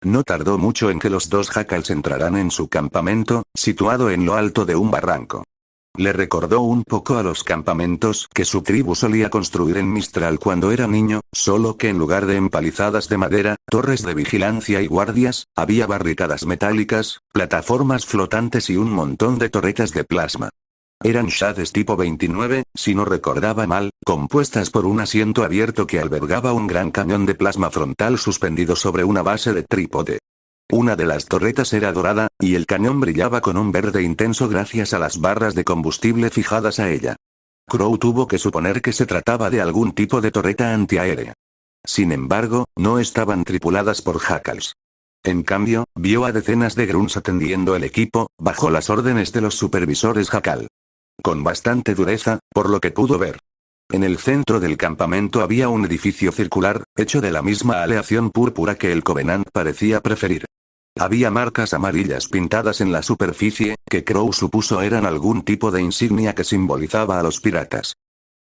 No tardó mucho en que los dos jackals entraran en su campamento, situado en lo alto de un barranco. Le recordó un poco a los campamentos que su tribu solía construir en Mistral cuando era niño, solo que en lugar de empalizadas de madera, torres de vigilancia y guardias, había barricadas metálicas, plataformas flotantes y un montón de torretas de plasma. Eran shades tipo 29, si no recordaba mal, compuestas por un asiento abierto que albergaba un gran cañón de plasma frontal suspendido sobre una base de trípode. Una de las torretas era dorada, y el cañón brillaba con un verde intenso gracias a las barras de combustible fijadas a ella. Crow tuvo que suponer que se trataba de algún tipo de torreta antiaérea. Sin embargo, no estaban tripuladas por jackals. En cambio, vio a decenas de grunts atendiendo el equipo, bajo las órdenes de los supervisores jackal. Con bastante dureza, por lo que pudo ver. En el centro del campamento había un edificio circular, hecho de la misma aleación púrpura que el Covenant parecía preferir. Había marcas amarillas pintadas en la superficie, que Crow supuso eran algún tipo de insignia que simbolizaba a los piratas.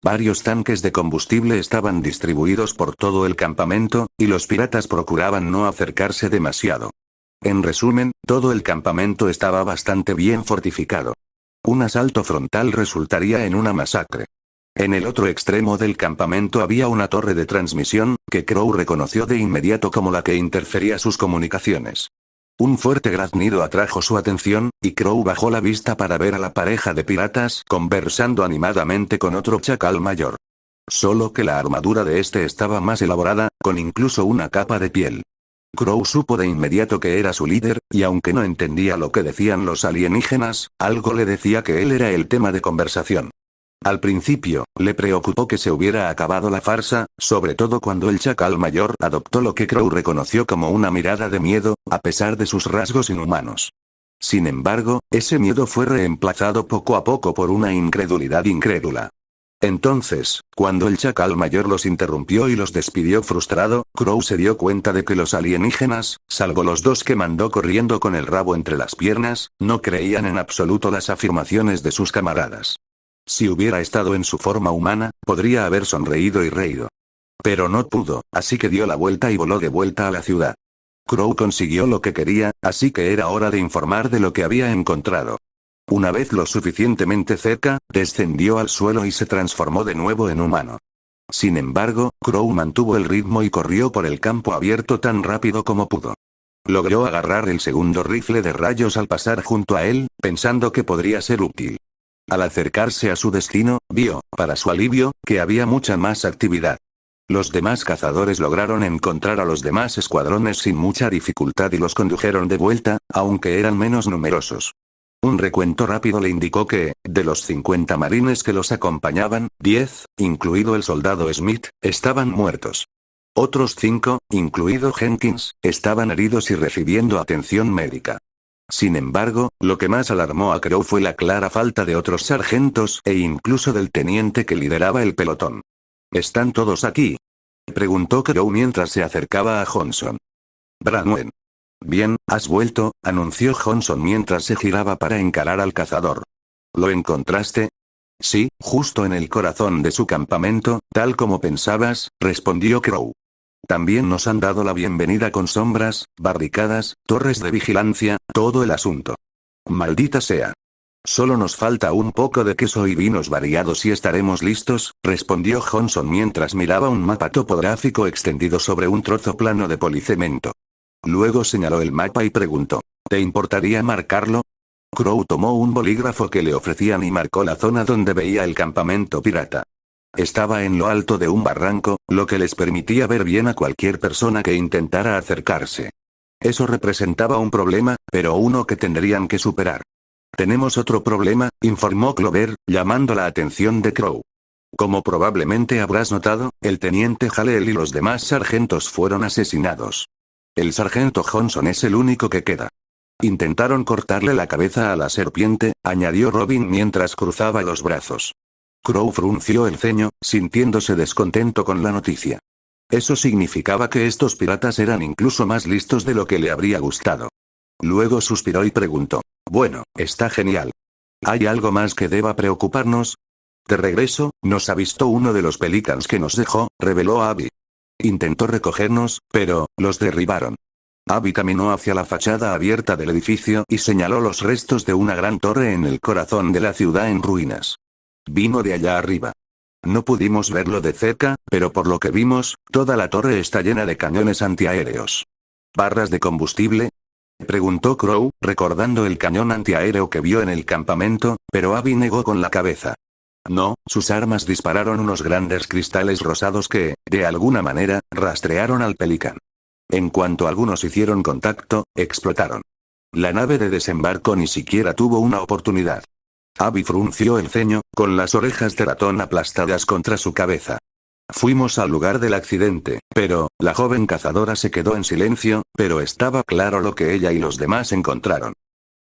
Varios tanques de combustible estaban distribuidos por todo el campamento, y los piratas procuraban no acercarse demasiado. En resumen, todo el campamento estaba bastante bien fortificado. Un asalto frontal resultaría en una masacre. En el otro extremo del campamento había una torre de transmisión, que Crow reconoció de inmediato como la que interfería sus comunicaciones. Un fuerte graznido atrajo su atención, y Crow bajó la vista para ver a la pareja de piratas conversando animadamente con otro chacal mayor. Solo que la armadura de este estaba más elaborada, con incluso una capa de piel. Crow supo de inmediato que era su líder, y aunque no entendía lo que decían los alienígenas, algo le decía que él era el tema de conversación. Al principio, le preocupó que se hubiera acabado la farsa, sobre todo cuando el chacal mayor adoptó lo que Crow reconoció como una mirada de miedo, a pesar de sus rasgos inhumanos. Sin embargo, ese miedo fue reemplazado poco a poco por una incredulidad incrédula. Entonces, cuando el chacal mayor los interrumpió y los despidió frustrado, Crow se dio cuenta de que los alienígenas, salvo los dos que mandó corriendo con el rabo entre las piernas, no creían en absoluto las afirmaciones de sus camaradas. Si hubiera estado en su forma humana, podría haber sonreído y reído. Pero no pudo, así que dio la vuelta y voló de vuelta a la ciudad. Crow consiguió lo que quería, así que era hora de informar de lo que había encontrado. Una vez lo suficientemente cerca, descendió al suelo y se transformó de nuevo en humano. Sin embargo, Crow mantuvo el ritmo y corrió por el campo abierto tan rápido como pudo. Logró agarrar el segundo rifle de rayos al pasar junto a él, pensando que podría ser útil. Al acercarse a su destino, vio, para su alivio, que había mucha más actividad. Los demás cazadores lograron encontrar a los demás escuadrones sin mucha dificultad y los condujeron de vuelta, aunque eran menos numerosos. Un recuento rápido le indicó que, de los 50 marines que los acompañaban, 10, incluido el soldado Smith, estaban muertos. Otros 5, incluido Jenkins, estaban heridos y recibiendo atención médica. Sin embargo, lo que más alarmó a Crow fue la clara falta de otros sargentos e incluso del teniente que lideraba el pelotón. ¿Están todos aquí?, preguntó Crow mientras se acercaba a Johnson. Branwen. Bien, has vuelto, anunció Johnson mientras se giraba para encarar al cazador. ¿Lo encontraste? Sí, justo en el corazón de su campamento, tal como pensabas, respondió Crow. También nos han dado la bienvenida con sombras, barricadas, torres de vigilancia, todo el asunto. Maldita sea. Solo nos falta un poco de queso y vinos variados y estaremos listos, respondió Johnson mientras miraba un mapa topográfico extendido sobre un trozo plano de policemento. Luego señaló el mapa y preguntó, ¿te importaría marcarlo? Crow tomó un bolígrafo que le ofrecían y marcó la zona donde veía el campamento pirata. Estaba en lo alto de un barranco, lo que les permitía ver bien a cualquier persona que intentara acercarse. Eso representaba un problema, pero uno que tendrían que superar. Tenemos otro problema, informó Clover, llamando la atención de Crow. Como probablemente habrás notado, el teniente Halel y los demás sargentos fueron asesinados. El sargento Johnson es el único que queda. Intentaron cortarle la cabeza a la serpiente, añadió Robin mientras cruzaba los brazos. Crow frunció el ceño, sintiéndose descontento con la noticia. Eso significaba que estos piratas eran incluso más listos de lo que le habría gustado. Luego suspiró y preguntó, bueno, está genial. ¿Hay algo más que deba preocuparnos? De regreso, nos avistó uno de los pelicans que nos dejó, reveló Abby. Intentó recogernos, pero los derribaron. Abby caminó hacia la fachada abierta del edificio y señaló los restos de una gran torre en el corazón de la ciudad en ruinas. Vino de allá arriba. No pudimos verlo de cerca, pero por lo que vimos, toda la torre está llena de cañones antiaéreos. ¿Barras de combustible?, preguntó Crow, recordando el cañón antiaéreo que vio en el campamento, pero Abby negó con la cabeza. No, sus armas dispararon unos grandes cristales rosados que, de alguna manera, rastrearon al Pelican. En cuanto algunos hicieron contacto, explotaron. La nave de desembarco ni siquiera tuvo una oportunidad. Abby frunció el ceño, con las orejas de ratón aplastadas contra su cabeza. Fuimos al lugar del accidente, pero, la joven cazadora se quedó en silencio, pero estaba claro lo que ella y los demás encontraron.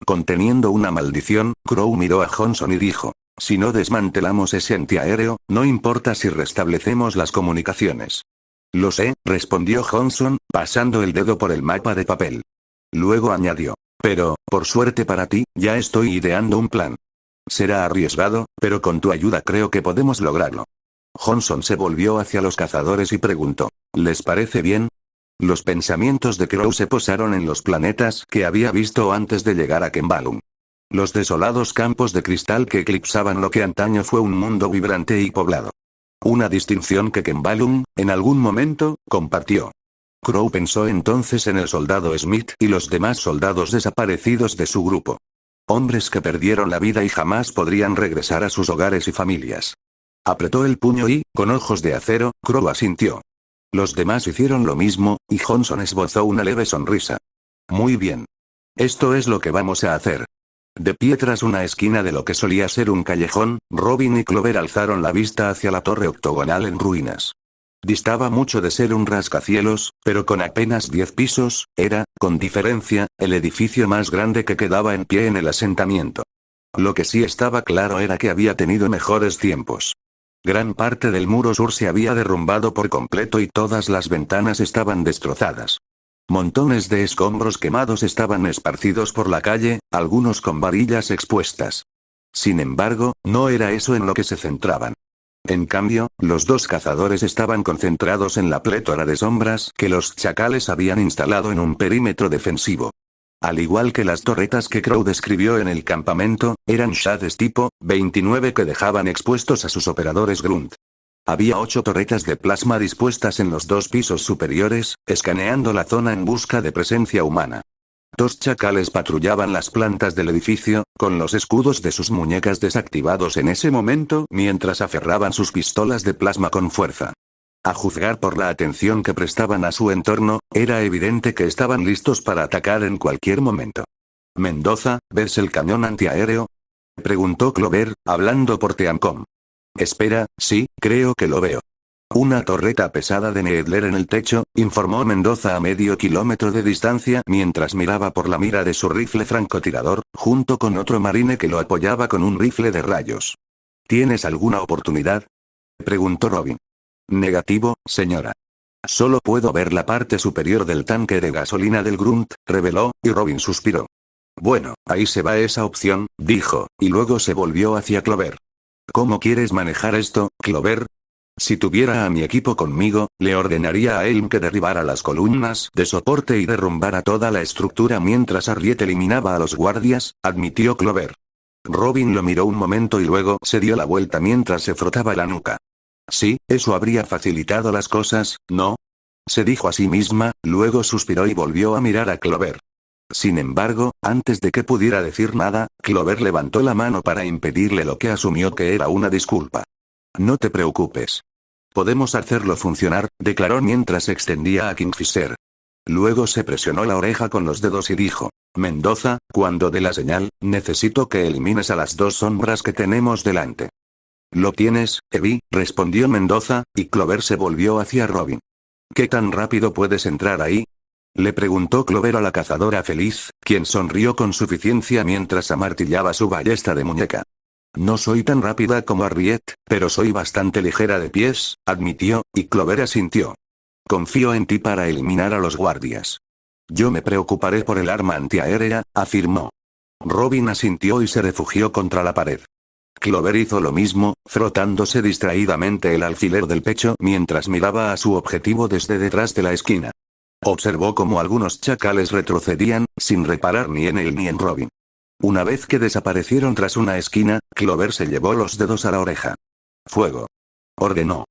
Conteniendo una maldición, Crow miró a Johnson y dijo, si no desmantelamos ese antiaéreo, no importa si restablecemos las comunicaciones. Lo sé, respondió Johnson, pasando el dedo por el mapa de papel. Luego añadió, pero, por suerte para ti, ya estoy ideando un plan. Será arriesgado, pero con tu ayuda creo que podemos lograrlo. Johnson se volvió hacia los cazadores y preguntó, ¿les parece bien? Los pensamientos de Crow se posaron en los planetas que había visto antes de llegar a Kembalum. Los desolados campos de cristal que eclipsaban lo que antaño fue un mundo vibrante y poblado. Una distinción que Kembalum, en algún momento, compartió. Crow pensó entonces en el soldado Smith y los demás soldados desaparecidos de su grupo. Hombres que perdieron la vida y jamás podrían regresar a sus hogares y familias. Apretó el puño y, con ojos de acero, Crow asintió. Los demás hicieron lo mismo, y Johnson esbozó una leve sonrisa. Muy bien. Esto es lo que vamos a hacer. De pie tras una esquina de lo que solía ser un callejón, Robin y Clover alzaron la vista hacia la torre octogonal en ruinas. Distaba mucho de ser un rascacielos, pero con apenas 10 pisos, era, con diferencia, el edificio más grande que quedaba en pie en el asentamiento. Lo que sí estaba claro era que había tenido mejores tiempos. Gran parte del muro sur se había derrumbado por completo y todas las ventanas estaban destrozadas. Montones de escombros quemados estaban esparcidos por la calle, algunos con varillas expuestas. Sin embargo, no era eso en lo que se centraban. En cambio, los dos cazadores estaban concentrados en la plétora de sombras que los chacales habían instalado en un perímetro defensivo. Al igual que las torretas que Crow describió en el campamento, eran shades tipo 29 que dejaban expuestos a sus operadores Grunt. Había 8 torretas de plasma dispuestas en los 2 pisos superiores, escaneando la zona en busca de presencia humana. 2 chacales patrullaban las plantas del edificio, con los escudos de sus muñecas desactivados en ese momento mientras aferraban sus pistolas de plasma con fuerza. A juzgar por la atención que prestaban a su entorno, era evidente que estaban listos para atacar en cualquier momento. Mendoza, ¿ves el cañón antiaéreo?, preguntó Clover, hablando por Teamcom. Espera, sí, creo que lo veo. Una torreta pesada de Needler en el techo, informó Mendoza a medio kilómetro de distancia mientras miraba por la mira de su rifle francotirador, junto con otro marine que lo apoyaba con un rifle de rayos. ¿Tienes alguna oportunidad?, preguntó Robin. Negativo, señora. Solo puedo ver la parte superior del tanque de gasolina del Grunt, reveló, y Robin suspiró. Bueno, ahí se va esa opción, dijo, y luego se volvió hacia Clover. ¿Cómo quieres manejar esto, Clover? Si tuviera a mi equipo conmigo, le ordenaría a Elm que derribara las columnas de soporte y derrumbara toda la estructura mientras Harriet eliminaba a los guardias, admitió Clover. Robin lo miró un momento y luego se dio la vuelta mientras se frotaba la nuca. Sí, eso habría facilitado las cosas, ¿no?, se dijo a sí misma, luego suspiró y volvió a mirar a Clover. Sin embargo, antes de que pudiera decir nada, Clover levantó la mano para impedirle lo que asumió que era una disculpa. No te preocupes. Podemos hacerlo funcionar, declaró mientras extendía a Kingfisher. Luego se presionó la oreja con los dedos y dijo, Mendoza, cuando dé la señal, necesito que elimines a las 2 sombras que tenemos delante. Lo tienes, Evie, respondió Mendoza, y Clover se volvió hacia Robin. ¿Qué tan rápido puedes entrar ahí?, le preguntó Clover a la cazadora feliz, quien sonrió con suficiencia mientras amartillaba su ballesta de muñeca. No soy tan rápida como Harriet, pero soy bastante ligera de pies, admitió, y Clover asintió. Confío en ti para eliminar a los guardias. Yo me preocuparé por el arma antiaérea, afirmó. Robin asintió y se refugió contra la pared. Clover hizo lo mismo, frotándose distraídamente el alfiler del pecho mientras miraba a su objetivo desde detrás de la esquina. Observó cómo algunos chacales retrocedían, sin reparar ni en él ni en Robin. Una vez que desaparecieron tras una esquina, Clover se llevó los dedos a la oreja. «Fuego», ordenó.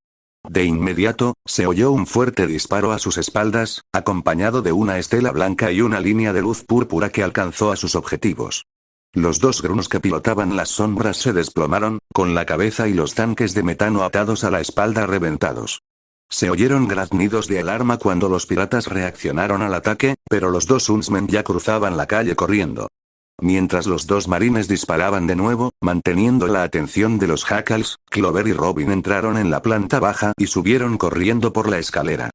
De inmediato, se oyó un fuerte disparo a sus espaldas, acompañado de una estela blanca y una línea de luz púrpura que alcanzó a sus objetivos. Los dos grunos que pilotaban las sombras se desplomaron, con la cabeza y los tanques de metano atados a la espalda reventados. Se oyeron graznidos de alarma cuando los piratas reaccionaron al ataque, pero los dos Huntsmen ya cruzaban la calle corriendo. Mientras los dos marines disparaban de nuevo, manteniendo la atención de los jackals, Clover y Robin entraron en la planta baja y subieron corriendo por la escalera.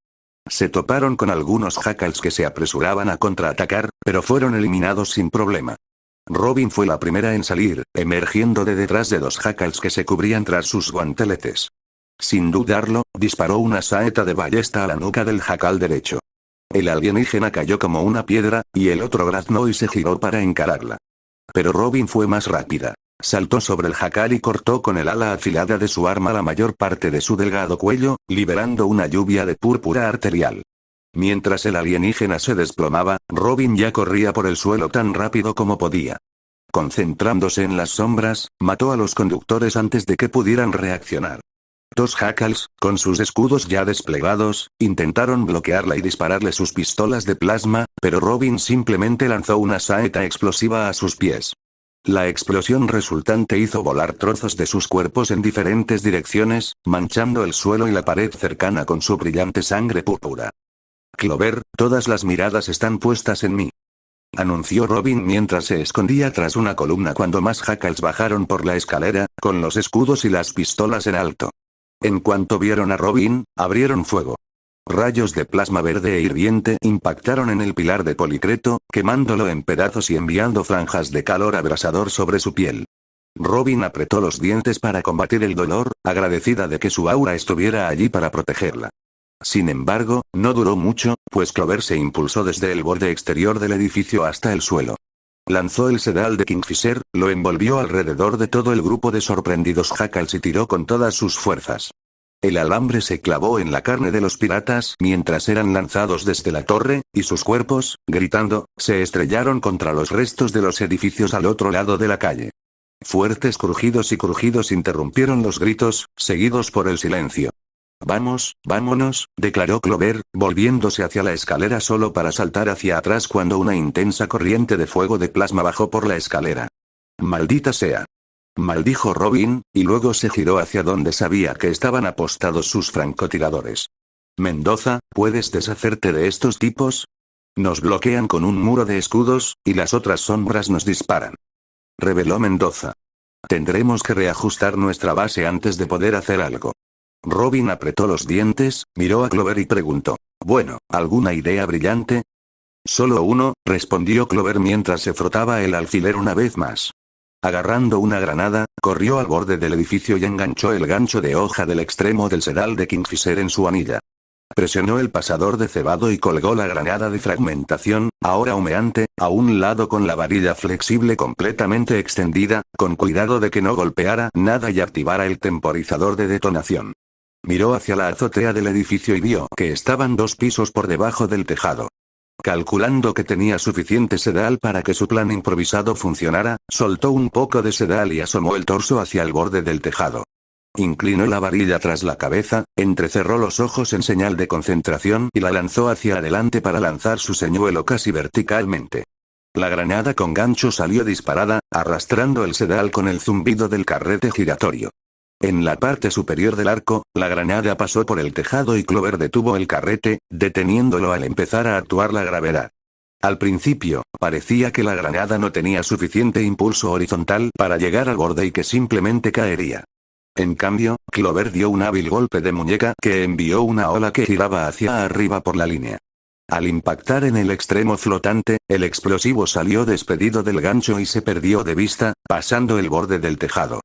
Se toparon con algunos jackals que se apresuraban a contraatacar, pero fueron eliminados sin problema. Robin fue la primera en salir, emergiendo de detrás de dos jackals que se cubrían tras sus guanteletes. Sin dudarlo, disparó una saeta de ballesta a la nuca del jacal derecho. El alienígena cayó como una piedra, y el otro graznó y se giró para encararla. Pero Robin fue más rápida. Saltó sobre el jacal y cortó con el ala afilada de su arma la mayor parte de su delgado cuello, liberando una lluvia de púrpura arterial. Mientras el alienígena se desplomaba, Robin ya corría por el suelo tan rápido como podía. Concentrándose en las sombras, mató a los conductores antes de que pudieran reaccionar. Dos jackals, con sus escudos ya desplegados, intentaron bloquearla y dispararle sus pistolas de plasma, pero Robin simplemente lanzó una saeta explosiva a sus pies. La explosión resultante hizo volar trozos de sus cuerpos en diferentes direcciones, manchando el suelo y la pared cercana con su brillante sangre púrpura. «Clover, todas las miradas están puestas en mí», anunció Robin mientras se escondía tras una columna cuando más jackals bajaron por la escalera, con los escudos y las pistolas en alto. En cuanto vieron a Robin, abrieron fuego. Rayos de plasma verde e hirviente impactaron en el pilar de Policreto, quemándolo en pedazos y enviando franjas de calor abrasador sobre su piel. Robin apretó los dientes para combatir el dolor, agradecida de que su aura estuviera allí para protegerla. Sin embargo, no duró mucho, pues Clover se impulsó desde el borde exterior del edificio hasta el suelo. Lanzó el sedal de Kingfisher, lo envolvió alrededor de todo el grupo de sorprendidos jackals y tiró con todas sus fuerzas. El alambre se clavó en la carne de los piratas mientras eran lanzados desde la torre, y sus cuerpos, gritando, se estrellaron contra los restos de los edificios al otro lado de la calle. Fuertes crujidos y crujidos interrumpieron los gritos, seguidos por el silencio. «Vamos, vámonos», declaró Clover, volviéndose hacia la escalera solo para saltar hacia atrás cuando una intensa corriente de fuego de plasma bajó por la escalera. «Maldita sea», maldijo Robin, y luego se giró hacia donde sabía que estaban apostados sus francotiradores. «Mendoza, ¿puedes deshacerte de estos tipos? Nos bloquean con un muro de escudos, y las otras sombras nos disparan», reveló Mendoza. «Tendremos que reajustar nuestra base antes de poder hacer algo». Robin apretó los dientes, miró a Clover y preguntó: «Bueno, ¿alguna idea brillante?» «Solo uno», respondió Clover mientras se frotaba el alfiler una vez más. Agarrando una granada, corrió al borde del edificio y enganchó el gancho de hoja del extremo del sedal de Kingfisher en su anilla. Presionó el pasador de cebado y colgó la granada de fragmentación, ahora humeante, a un lado con la varilla flexible completamente extendida, con cuidado de que no golpeara nada y activara el temporizador de detonación. Miró hacia la azotea del edificio y vio que estaban 2 pisos por debajo del tejado. Calculando que tenía suficiente sedal para que su plan improvisado funcionara, soltó un poco de sedal y asomó el torso hacia el borde del tejado. Inclinó la varilla tras la cabeza, entrecerró los ojos en señal de concentración y la lanzó hacia adelante para lanzar su señuelo casi verticalmente. La granada con gancho salió disparada, arrastrando el sedal con el zumbido del carrete giratorio. En la parte superior del arco, la granada pasó por el tejado y Clover detuvo el carrete, deteniéndolo al empezar a actuar la gravedad. Al principio, parecía que la granada no tenía suficiente impulso horizontal para llegar al borde y que simplemente caería. En cambio, Clover dio un hábil golpe de muñeca que envió una ola que giraba hacia arriba por la línea. Al impactar en el extremo flotante, el explosivo salió despedido del gancho y se perdió de vista, pasando el borde del tejado.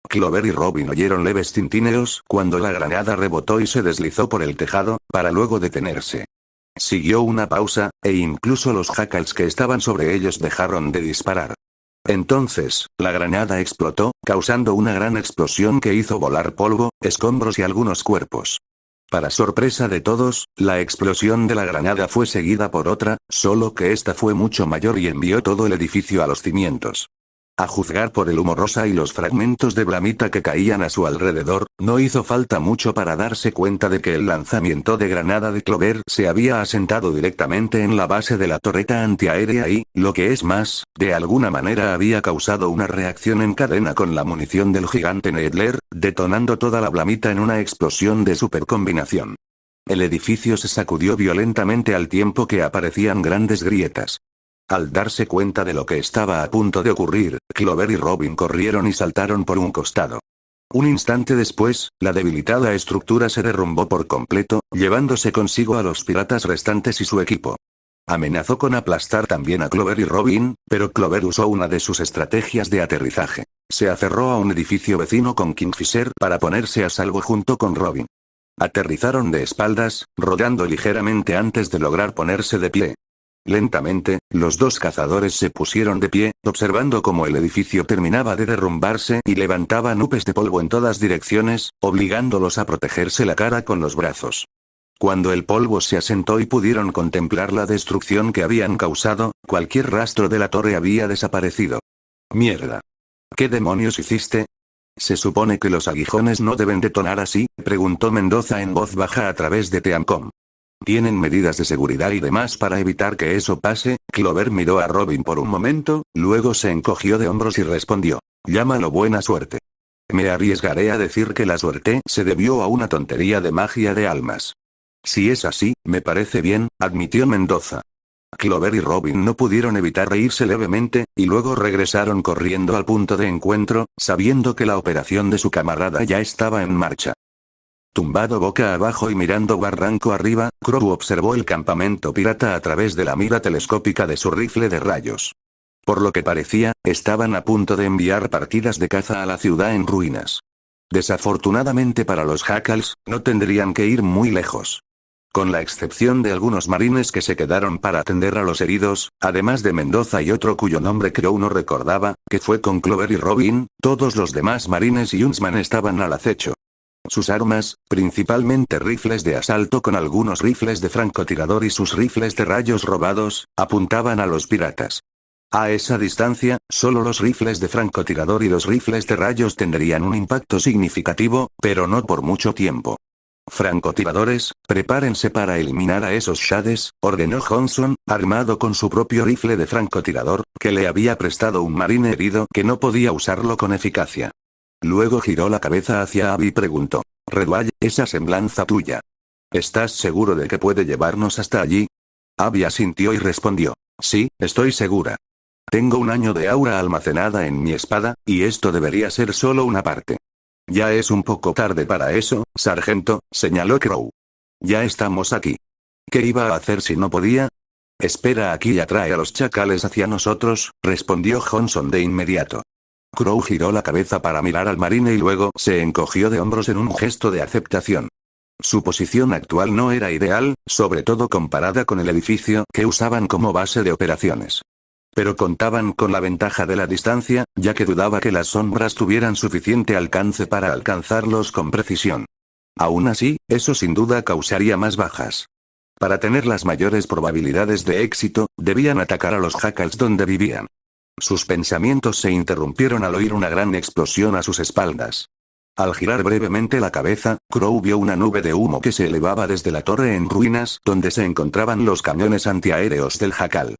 Clover y Robin oyeron leves tintineos cuando la granada rebotó y se deslizó por el tejado, para luego detenerse. Siguió una pausa, e incluso los jackals que estaban sobre ellos dejaron de disparar. Entonces, la granada explotó, causando una gran explosión que hizo volar polvo, escombros y algunos cuerpos. Para sorpresa de todos, la explosión de la granada fue seguida por otra, solo que esta fue mucho mayor y envió todo el edificio a los cimientos. A juzgar por el humo rosa y los fragmentos de blamita que caían a su alrededor, no hizo falta mucho para darse cuenta de que el lanzamiento de granada de Clover se había asentado directamente en la base de la torreta antiaérea y, lo que es más, de alguna manera había causado una reacción en cadena con la munición del gigante Needler, detonando toda la blamita en una explosión de supercombinación. El edificio se sacudió violentamente al tiempo que aparecían grandes grietas. Al darse cuenta de lo que estaba a punto de ocurrir, Clover y Robin corrieron y saltaron por un costado. Un instante después, la debilitada estructura se derrumbó por completo, llevándose consigo a los piratas restantes y su equipo. Amenazó con aplastar también a Clover y Robin, pero Clover usó una de sus estrategias de aterrizaje. Se aferró a un edificio vecino con Kingfisher para ponerse a salvo junto con Robin. Aterrizaron de espaldas, rodando ligeramente antes de lograr ponerse de pie. Lentamente, los dos cazadores se pusieron de pie, observando cómo el edificio terminaba de derrumbarse y levantaba nubes de polvo en todas direcciones, obligándolos a protegerse la cara con los brazos. Cuando el polvo se asentó y pudieron contemplar la destrucción que habían causado, cualquier rastro de la torre había desaparecido. «¡Mierda! ¿Qué demonios hiciste?» «¿Se supone que los aguijones no deben detonar así?», preguntó Mendoza en voz baja a través de Teamcom. «¿Tienen medidas de seguridad y demás para evitar que eso pase?». Clover miró a Robin por un momento, luego se encogió de hombros y respondió. «Llámalo buena suerte. Me arriesgaré a decir que la suerte se debió a una tontería de magia de almas». «Si es así, me parece bien», admitió Mendoza. Clover y Robin no pudieron evitar reírse levemente, y luego regresaron corriendo al punto de encuentro, sabiendo que la operación de su camarada ya estaba en marcha. Tumbado boca abajo y mirando barranco arriba, Crow observó el campamento pirata a través de la mira telescópica de su rifle de rayos. Por lo que parecía, estaban a punto de enviar partidas de caza a la ciudad en ruinas. Desafortunadamente para los Jackals, no tendrían que ir muy lejos. Con la excepción de algunos marines que se quedaron para atender a los heridos, además de Mendoza y otro cuyo nombre Crow no recordaba, que fue con Clover y Robin, todos los demás marines y Huntsman estaban al acecho. Sus armas, principalmente rifles de asalto con algunos rifles de francotirador y sus rifles de rayos robados, apuntaban a los piratas. A esa distancia, solo los rifles de francotirador y los rifles de rayos tendrían un impacto significativo, pero no por mucho tiempo. «Francotiradores, prepárense para eliminar a esos shades», ordenó Johnson, armado con su propio rifle de francotirador, que le había prestado un marine herido que no podía usarlo con eficacia. Luego giró la cabeza hacia Abby y preguntó. «Redwall, esa semblanza tuya. ¿Estás seguro de que puede llevarnos hasta allí?» Abby asintió y respondió. «Sí, estoy segura. Tengo un año de aura almacenada en mi espada, y esto debería ser solo una parte». «Ya es un poco tarde para eso, sargento», señaló Crow. «Ya estamos aquí. ¿Qué iba a hacer si no podía?» «Espera aquí y atrae a los chacales hacia nosotros», respondió Johnson de inmediato. Crow giró la cabeza para mirar al marine y luego se encogió de hombros en un gesto de aceptación. Su posición actual no era ideal, sobre todo comparada con el edificio que usaban como base de operaciones. Pero contaban con la ventaja de la distancia, ya que dudaba que las sombras tuvieran suficiente alcance para alcanzarlos con precisión. Aún así, eso sin duda causaría más bajas. Para tener las mayores probabilidades de éxito, debían atacar a los Jackals donde vivían. Sus pensamientos se interrumpieron al oír una gran explosión a sus espaldas. Al girar brevemente la cabeza, Crow vio una nube de humo que se elevaba desde la torre en ruinas donde se encontraban los cañones antiaéreos del Jackal.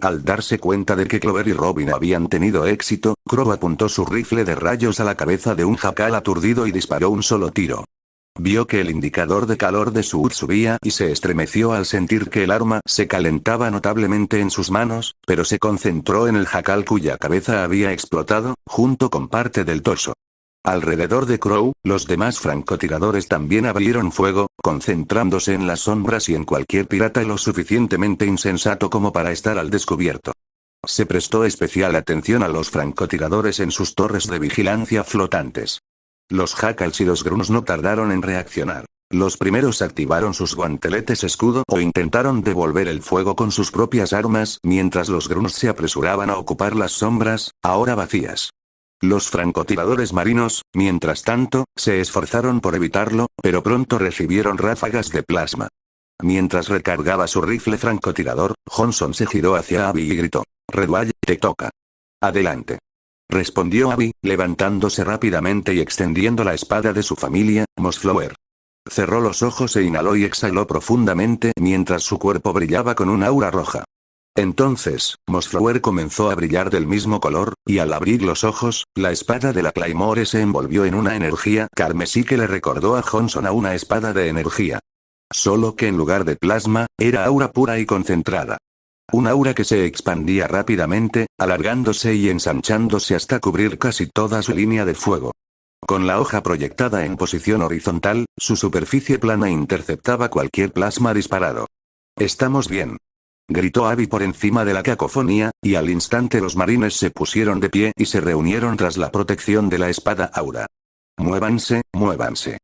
Al darse cuenta de que Clover y Robin habían tenido éxito, Crow apuntó su rifle de rayos a la cabeza de un Jackal aturdido y disparó un solo tiro. Vio que el indicador de calor de su HUD subía y se estremeció al sentir que el arma se calentaba notablemente en sus manos, pero se concentró en el Jackal cuya cabeza había explotado, junto con parte del torso. Alrededor de Crow, los demás francotiradores también abrieron fuego, concentrándose en las sombras y en cualquier pirata lo suficientemente insensato como para estar al descubierto. Se prestó especial atención a los francotiradores en sus torres de vigilancia flotantes. Los Jackals y los Grunts no tardaron en reaccionar. Los primeros activaron sus guanteletes escudo o intentaron devolver el fuego con sus propias armas, mientras los Grunts se apresuraban a ocupar las sombras, ahora vacías. Los francotiradores marinos, mientras tanto, se esforzaron por evitarlo, pero pronto recibieron ráfagas de plasma. Mientras recargaba su rifle francotirador, Johnson se giró hacia Abby y gritó: «Redwall, te toca». «Adelante», respondió Abby, levantándose rápidamente y extendiendo la espada de su familia, Mossflower. Cerró los ojos e inhaló y exhaló profundamente mientras su cuerpo brillaba con un aura roja. Entonces, Mossflower comenzó a brillar del mismo color, y al abrir los ojos, la espada de la Claymore se envolvió en una energía carmesí que le recordó a Johnson a una espada de energía. Solo que en lugar de plasma, era aura pura y concentrada. Un aura que se expandía rápidamente, alargándose y ensanchándose hasta cubrir casi toda su línea de fuego. Con la hoja proyectada en posición horizontal, su superficie plana interceptaba cualquier plasma disparado. «Estamos bien», gritó Abby por encima de la cacofonía, y al instante los marines se pusieron de pie y se reunieron tras la protección de la espada aura. «Muévanse, muévanse»,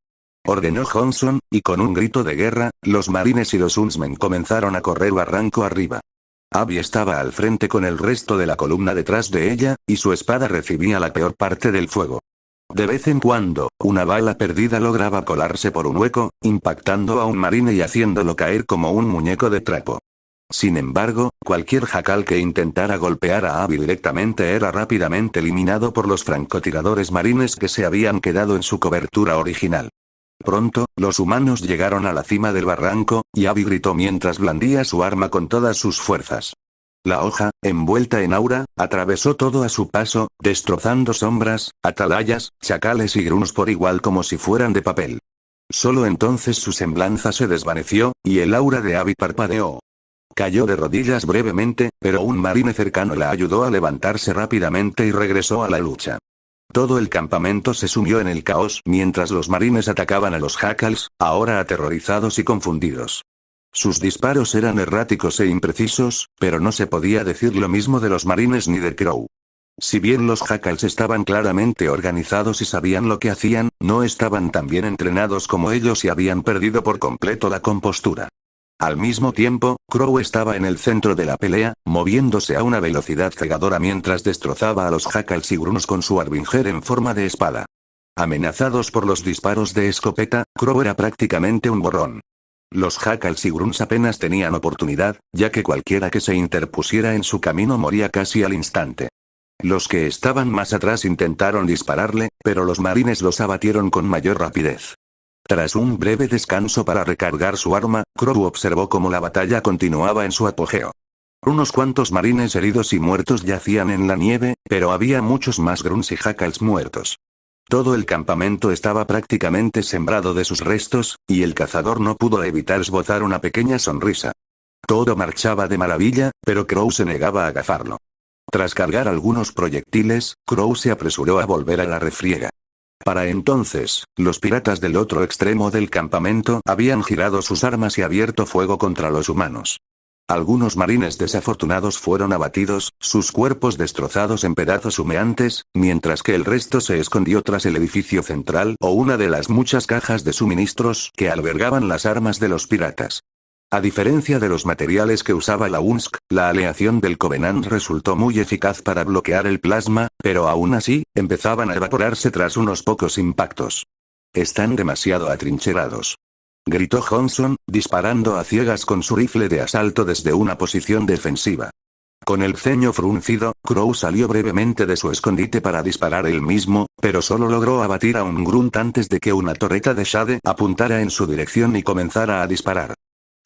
ordenó Johnson, y con un grito de guerra, los marines y los Huntsmen comenzaron a correr barranco arriba. Abby estaba al frente con el resto de la columna detrás de ella, y su espada recibía la peor parte del fuego. De vez en cuando, una bala perdida lograba colarse por un hueco, impactando a un marine y haciéndolo caer como un muñeco de trapo. Sin embargo, cualquier jacal que intentara golpear a Abby directamente era rápidamente eliminado por los francotiradores marines que se habían quedado en su cobertura original. Pronto, los humanos llegaron a la cima del barranco, y Abby gritó mientras blandía su arma con todas sus fuerzas. La hoja, envuelta en aura, atravesó todo a su paso, destrozando sombras, atalayas, chacales y grunts por igual como si fueran de papel. Solo entonces su semblanza se desvaneció, y el aura de Abby parpadeó. Cayó de rodillas brevemente, pero un marine cercano la ayudó a levantarse rápidamente y regresó a la lucha. Todo el campamento se sumió en el caos mientras los marines atacaban a los jackals, ahora aterrorizados y confundidos. Sus disparos eran erráticos e imprecisos, pero no se podía decir lo mismo de los marines ni de Crow. Si bien los jackals estaban claramente organizados y sabían lo que hacían, no estaban tan bien entrenados como ellos y habían perdido por completo la compostura. Al mismo tiempo, Crow estaba en el centro de la pelea, moviéndose a una velocidad cegadora mientras destrozaba a los jackals y grunts con su Harbinger en forma de espada. Amenazados por los disparos de escopeta, Crow era prácticamente un borrón. Los jackals y grunts apenas tenían oportunidad, ya que cualquiera que se interpusiera en su camino moría casi al instante. Los que estaban más atrás intentaron dispararle, pero los marines los abatieron con mayor rapidez. Tras un breve descanso para recargar su arma, Crow observó cómo la batalla continuaba en su apogeo. Unos cuantos marines heridos y muertos yacían en la nieve, pero había muchos más grunts y jackals muertos. Todo el campamento estaba prácticamente sembrado de sus restos, y el cazador no pudo evitar esbozar una pequeña sonrisa. Todo marchaba de maravilla, pero Crow se negaba a agafarlo. Tras cargar algunos proyectiles, Crow se apresuró a volver a la refriega. Para entonces, los piratas del otro extremo del campamento habían girado sus armas y abierto fuego contra los humanos. Algunos marines desafortunados fueron abatidos, sus cuerpos destrozados en pedazos humeantes, mientras que el resto se escondió tras el edificio central o una de las muchas cajas de suministros que albergaban las armas de los piratas. A diferencia de los materiales que usaba la UNSC, la aleación del Covenant resultó muy eficaz para bloquear el plasma, pero aún así, empezaban a evaporarse tras unos pocos impactos. «Están demasiado atrincherados», gritó Johnson, disparando a ciegas con su rifle de asalto desde una posición defensiva. Con el ceño fruncido, Crow salió brevemente de su escondite para disparar él mismo, pero solo logró abatir a un grunt antes de que una torreta de Shade apuntara en su dirección y comenzara a disparar.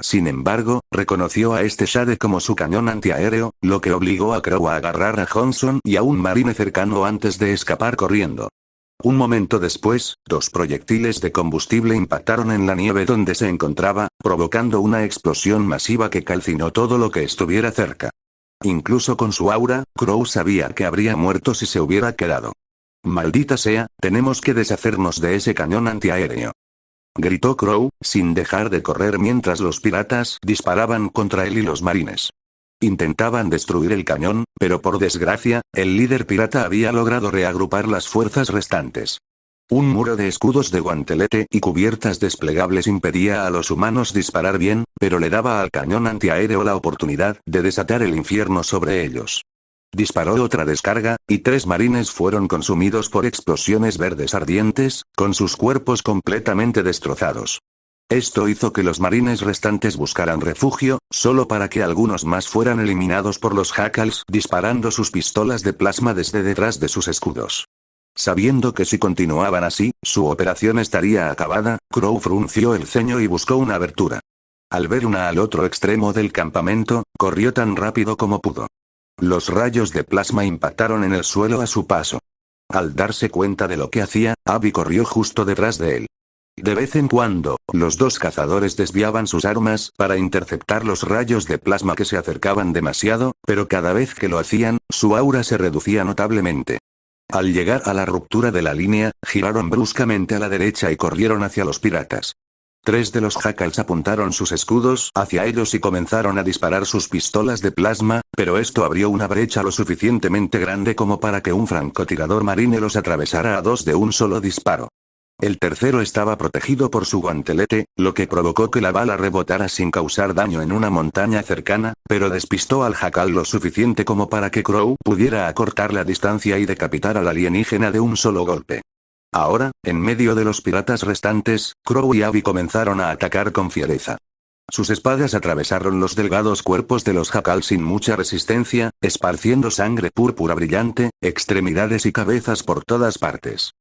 Sin embargo, reconoció a este Shade como su cañón antiaéreo, lo que obligó a Crow a agarrar a Johnson y a un marine cercano antes de escapar corriendo. Un momento después, dos proyectiles de combustible impactaron en la nieve donde se encontraba, provocando una explosión masiva que calcinó todo lo que estuviera cerca. Incluso con su aura, Crow sabía que habría muerto si se hubiera quedado. «Maldita sea, tenemos que deshacernos de ese cañón antiaéreo», gritó Crow, sin dejar de correr mientras los piratas disparaban contra él y los marines. Intentaban destruir el cañón, pero por desgracia, el líder pirata había logrado reagrupar las fuerzas restantes. Un muro de escudos de guantelete y cubiertas desplegables impedía a los humanos disparar bien, pero le daba al cañón antiaéreo la oportunidad de desatar el infierno sobre ellos. Disparó otra descarga, y 3 marines fueron consumidos por explosiones verdes ardientes, con sus cuerpos completamente destrozados. Esto hizo que los marines restantes buscaran refugio, solo para que algunos más fueran eliminados por los jackals disparando sus pistolas de plasma desde detrás de sus escudos. Sabiendo que si continuaban así, su operación estaría acabada, Crow frunció el ceño y buscó una abertura. Al ver una al otro extremo del campamento, corrió tan rápido como pudo. Los rayos de plasma impactaron en el suelo a su paso. Al darse cuenta de lo que hacía, Abby corrió justo detrás de él. De vez en cuando, los dos cazadores desviaban sus armas para interceptar los rayos de plasma que se acercaban demasiado, pero cada vez que lo hacían, su aura se reducía notablemente. Al llegar a la ruptura de la línea, giraron bruscamente a la derecha y corrieron hacia los piratas. 3 de los jackals apuntaron sus escudos hacia ellos y comenzaron a disparar sus pistolas de plasma, pero esto abrió una brecha lo suficientemente grande como para que un francotirador marine los atravesara a 2 de un solo disparo. El tercero estaba protegido por su guantelete, lo que provocó que la bala rebotara sin causar daño en una montaña cercana, pero despistó al jackal lo suficiente como para que Crow pudiera acortar la distancia y decapitar al alienígena de un solo golpe. Ahora, en medio de los piratas restantes, Crow y Abby comenzaron a atacar con fiereza. Sus espadas atravesaron los delgados cuerpos de los jackals sin mucha resistencia, esparciendo sangre púrpura brillante, extremidades y cabezas por todas partes.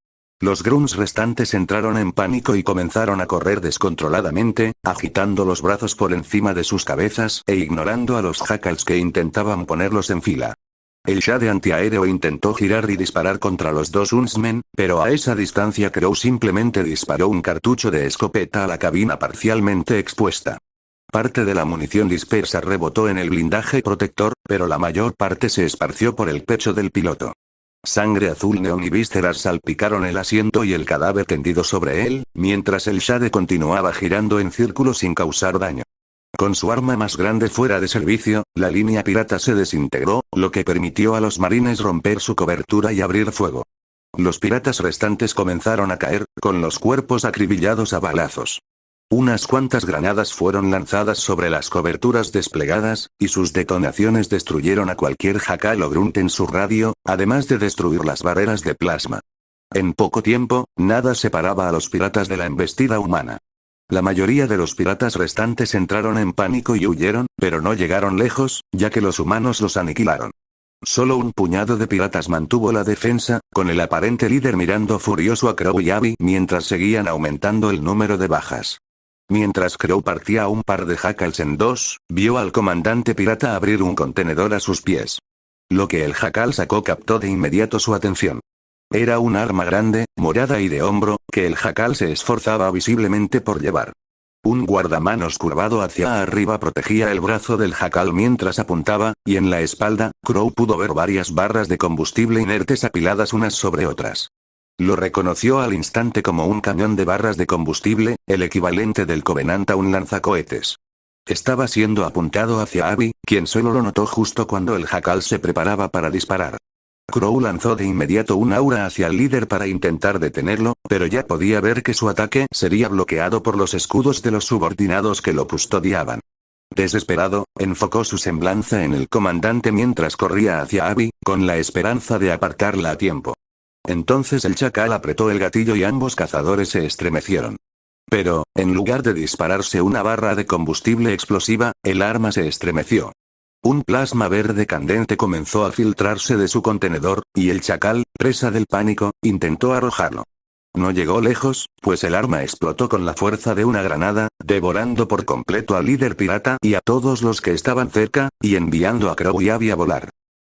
Los grunts restantes entraron en pánico y comenzaron a correr descontroladamente, agitando los brazos por encima de sus cabezas e ignorando a los jackals que intentaban ponerlos en fila. El Shade antiaéreo intentó girar y disparar contra los 2 Huntsmen, pero a esa distancia Crow simplemente disparó un cartucho de escopeta a la cabina parcialmente expuesta. Parte de la munición dispersa rebotó en el blindaje protector, pero la mayor parte se esparció por el pecho del piloto. Sangre azul neón y vísceras salpicaron el asiento y el cadáver tendido sobre él, mientras el Shade continuaba girando en círculo sin causar daño. Con su arma más grande fuera de servicio, la línea pirata se desintegró, lo que permitió a los marines romper su cobertura y abrir fuego. Los piratas restantes comenzaron a caer, con los cuerpos acribillados a balazos. Unas cuantas granadas fueron lanzadas sobre las coberturas desplegadas, y sus detonaciones destruyeron a cualquier jackal o grunt en su radio, además de destruir las barreras de plasma. En poco tiempo, nada separaba a los piratas de la embestida humana. La mayoría de los piratas restantes entraron en pánico y huyeron, pero no llegaron lejos, ya que los humanos los aniquilaron. Solo un puñado de piratas mantuvo la defensa, con el aparente líder mirando furioso a Crow y Abby mientras seguían aumentando el número de bajas. Mientras Crow partía a un par de jackals en 2, vio al comandante pirata abrir un contenedor a sus pies. Lo que el jackal sacó captó de inmediato su atención. Era un arma grande, morada y de hombro, que el jackal se esforzaba visiblemente por llevar. Un guardamanos curvado hacia arriba protegía el brazo del jackal mientras apuntaba, y en la espalda, Crow pudo ver varias barras de combustible inertes apiladas unas sobre otras. Lo reconoció al instante como un cañón de barras de combustible, el equivalente del Covenant a un lanzacohetes. Estaba siendo apuntado hacia Abby, quien solo lo notó justo cuando el jackal se preparaba para disparar. Crow lanzó de inmediato un aura hacia el líder para intentar detenerlo, pero ya podía ver que su ataque sería bloqueado por los escudos de los subordinados que lo custodiaban. Desesperado, enfocó su semblanza en el comandante mientras corría hacia Abby, con la esperanza de apartarla a tiempo. Entonces el chacal apretó el gatillo y ambos cazadores se estremecieron. Pero, en lugar de dispararse una barra de combustible explosiva, el arma se estremeció. Un plasma verde candente comenzó a filtrarse de su contenedor, y el chacal, presa del pánico, intentó arrojarlo. No llegó lejos, pues el arma explotó con la fuerza de una granada, devorando por completo al líder pirata y a todos los que estaban cerca, y enviando a Crow y Abby a volar.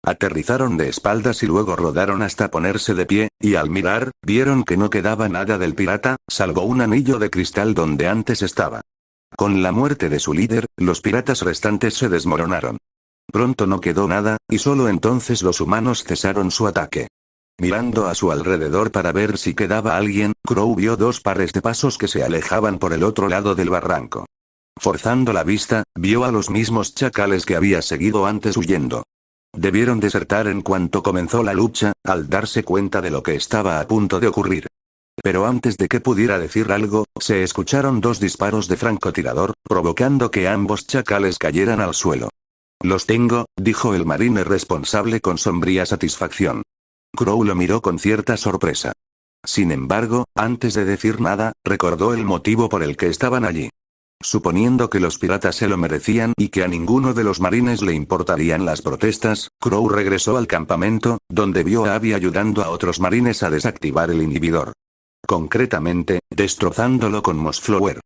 Aterrizaron de espaldas y luego rodaron hasta ponerse de pie, y al mirar, vieron que no quedaba nada del pirata, salvo un anillo de cristal donde antes estaba. Con la muerte de su líder, los piratas restantes se desmoronaron. Pronto no quedó nada, y solo entonces los humanos cesaron su ataque. Mirando a su alrededor para ver si quedaba alguien, Crow vio 2 pares de pasos que se alejaban por el otro lado del barranco. Forzando la vista, vio a los mismos chacales que había seguido antes huyendo. Debieron desertar en cuanto comenzó la lucha, al darse cuenta de lo que estaba a punto de ocurrir. Pero antes de que pudiera decir algo, se escucharon 2 disparos de francotirador, provocando que ambos chacales cayeran al suelo. Los tengo, dijo el marine responsable con sombría satisfacción. Crow lo miró con cierta sorpresa. Sin embargo, antes de decir nada, recordó el motivo por el que estaban allí. Suponiendo que los piratas se lo merecían y que a ninguno de los marines le importarían las protestas, Crow regresó al campamento, donde vio a Abby ayudando a otros marines a desactivar el inhibidor. Concretamente, destrozándolo con Mossflower.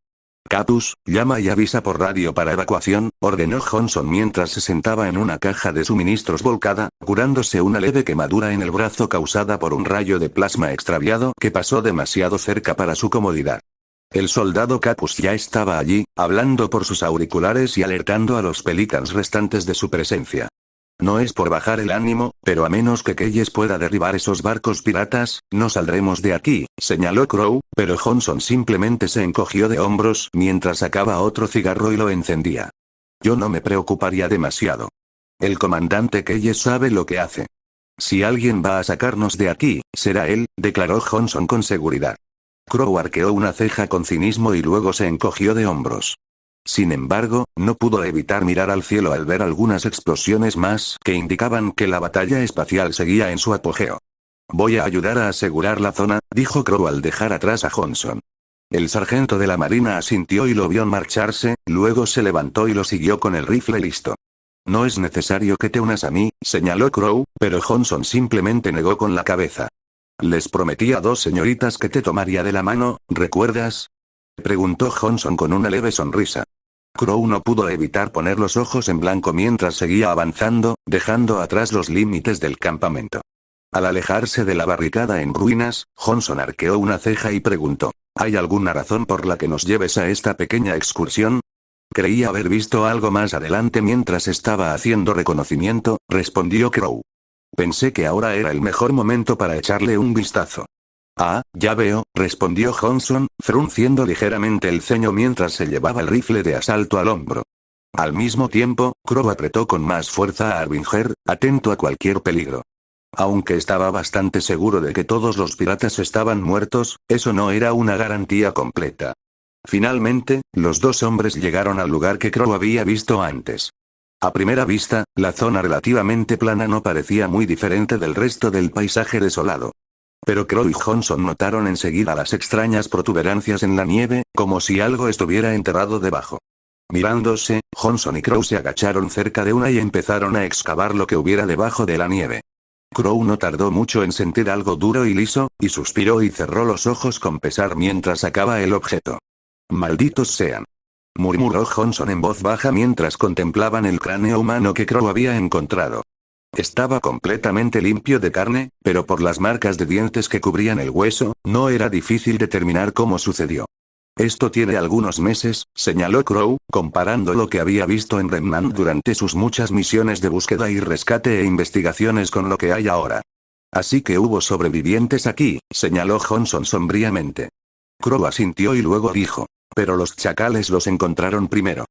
Capus, llama y avisa por radio para evacuación, ordenó Johnson mientras se sentaba en una caja de suministros volcada, curándose una leve quemadura en el brazo causada por un rayo de plasma extraviado que pasó demasiado cerca para su comodidad. El soldado Capus ya estaba allí, hablando por sus auriculares y alertando a los Pelicans restantes de su presencia. No es por bajar el ánimo, pero a menos que Keyes pueda derribar esos barcos piratas, no saldremos de aquí, señaló Crow, pero Johnson simplemente se encogió de hombros mientras sacaba otro cigarro y lo encendía. Yo no me preocuparía demasiado. El comandante Keyes sabe lo que hace. Si alguien va a sacarnos de aquí, será él, declaró Johnson con seguridad. Crow arqueó una ceja con cinismo y luego se encogió de hombros. Sin embargo, no pudo evitar mirar al cielo al ver algunas explosiones más que indicaban que la batalla espacial seguía en su apogeo. Voy a ayudar a asegurar la zona, dijo Crow al dejar atrás a Johnson. El sargento de la marina asintió y lo vio marcharse, luego se levantó y lo siguió con el rifle listo. No es necesario que te unas a mí, señaló Crow, pero Johnson simplemente negó con la cabeza. Les prometí a dos señoritas que te tomaría de la mano, ¿recuerdas? Preguntó Johnson con una leve sonrisa. Crow no pudo evitar poner los ojos en blanco mientras seguía avanzando, dejando atrás los límites del campamento. Al alejarse de la barricada en ruinas, Johnson arqueó una ceja y preguntó, ¿hay alguna razón por la que nos lleves a esta pequeña excursión? Creí haber visto algo más adelante mientras estaba haciendo reconocimiento, respondió Crow. Pensé que ahora era el mejor momento para echarle un vistazo. Ah, ya veo, respondió Johnson, frunciendo ligeramente el ceño mientras se llevaba el rifle de asalto al hombro. Al mismo tiempo, Crow apretó con más fuerza a Arbinger, atento a cualquier peligro. Aunque estaba bastante seguro de que todos los piratas estaban muertos, eso no era una garantía completa. Finalmente, los dos hombres llegaron al lugar que Crow había visto antes. A primera vista, la zona relativamente plana no parecía muy diferente del resto del paisaje desolado. Pero Crow y Johnson notaron enseguida las extrañas protuberancias en la nieve, como si algo estuviera enterrado debajo. Mirándose, Johnson y Crow se agacharon cerca de una y empezaron a excavar lo que hubiera debajo de la nieve. Crow no tardó mucho en sentir algo duro y liso, y suspiró y cerró los ojos con pesar mientras sacaba el objeto. «Malditos sean», murmuró Johnson en voz baja mientras contemplaban el cráneo humano que Crow había encontrado. Estaba completamente limpio de carne, pero por las marcas de dientes que cubrían el hueso, no era difícil determinar cómo sucedió. Esto tiene algunos meses, señaló Crow, comparando lo que había visto en Remnant durante sus muchas misiones de búsqueda y rescate e investigaciones con lo que hay ahora. Así que hubo sobrevivientes aquí, señaló Johnson sombríamente. Crow asintió y luego dijo, pero los chacales los encontraron primero.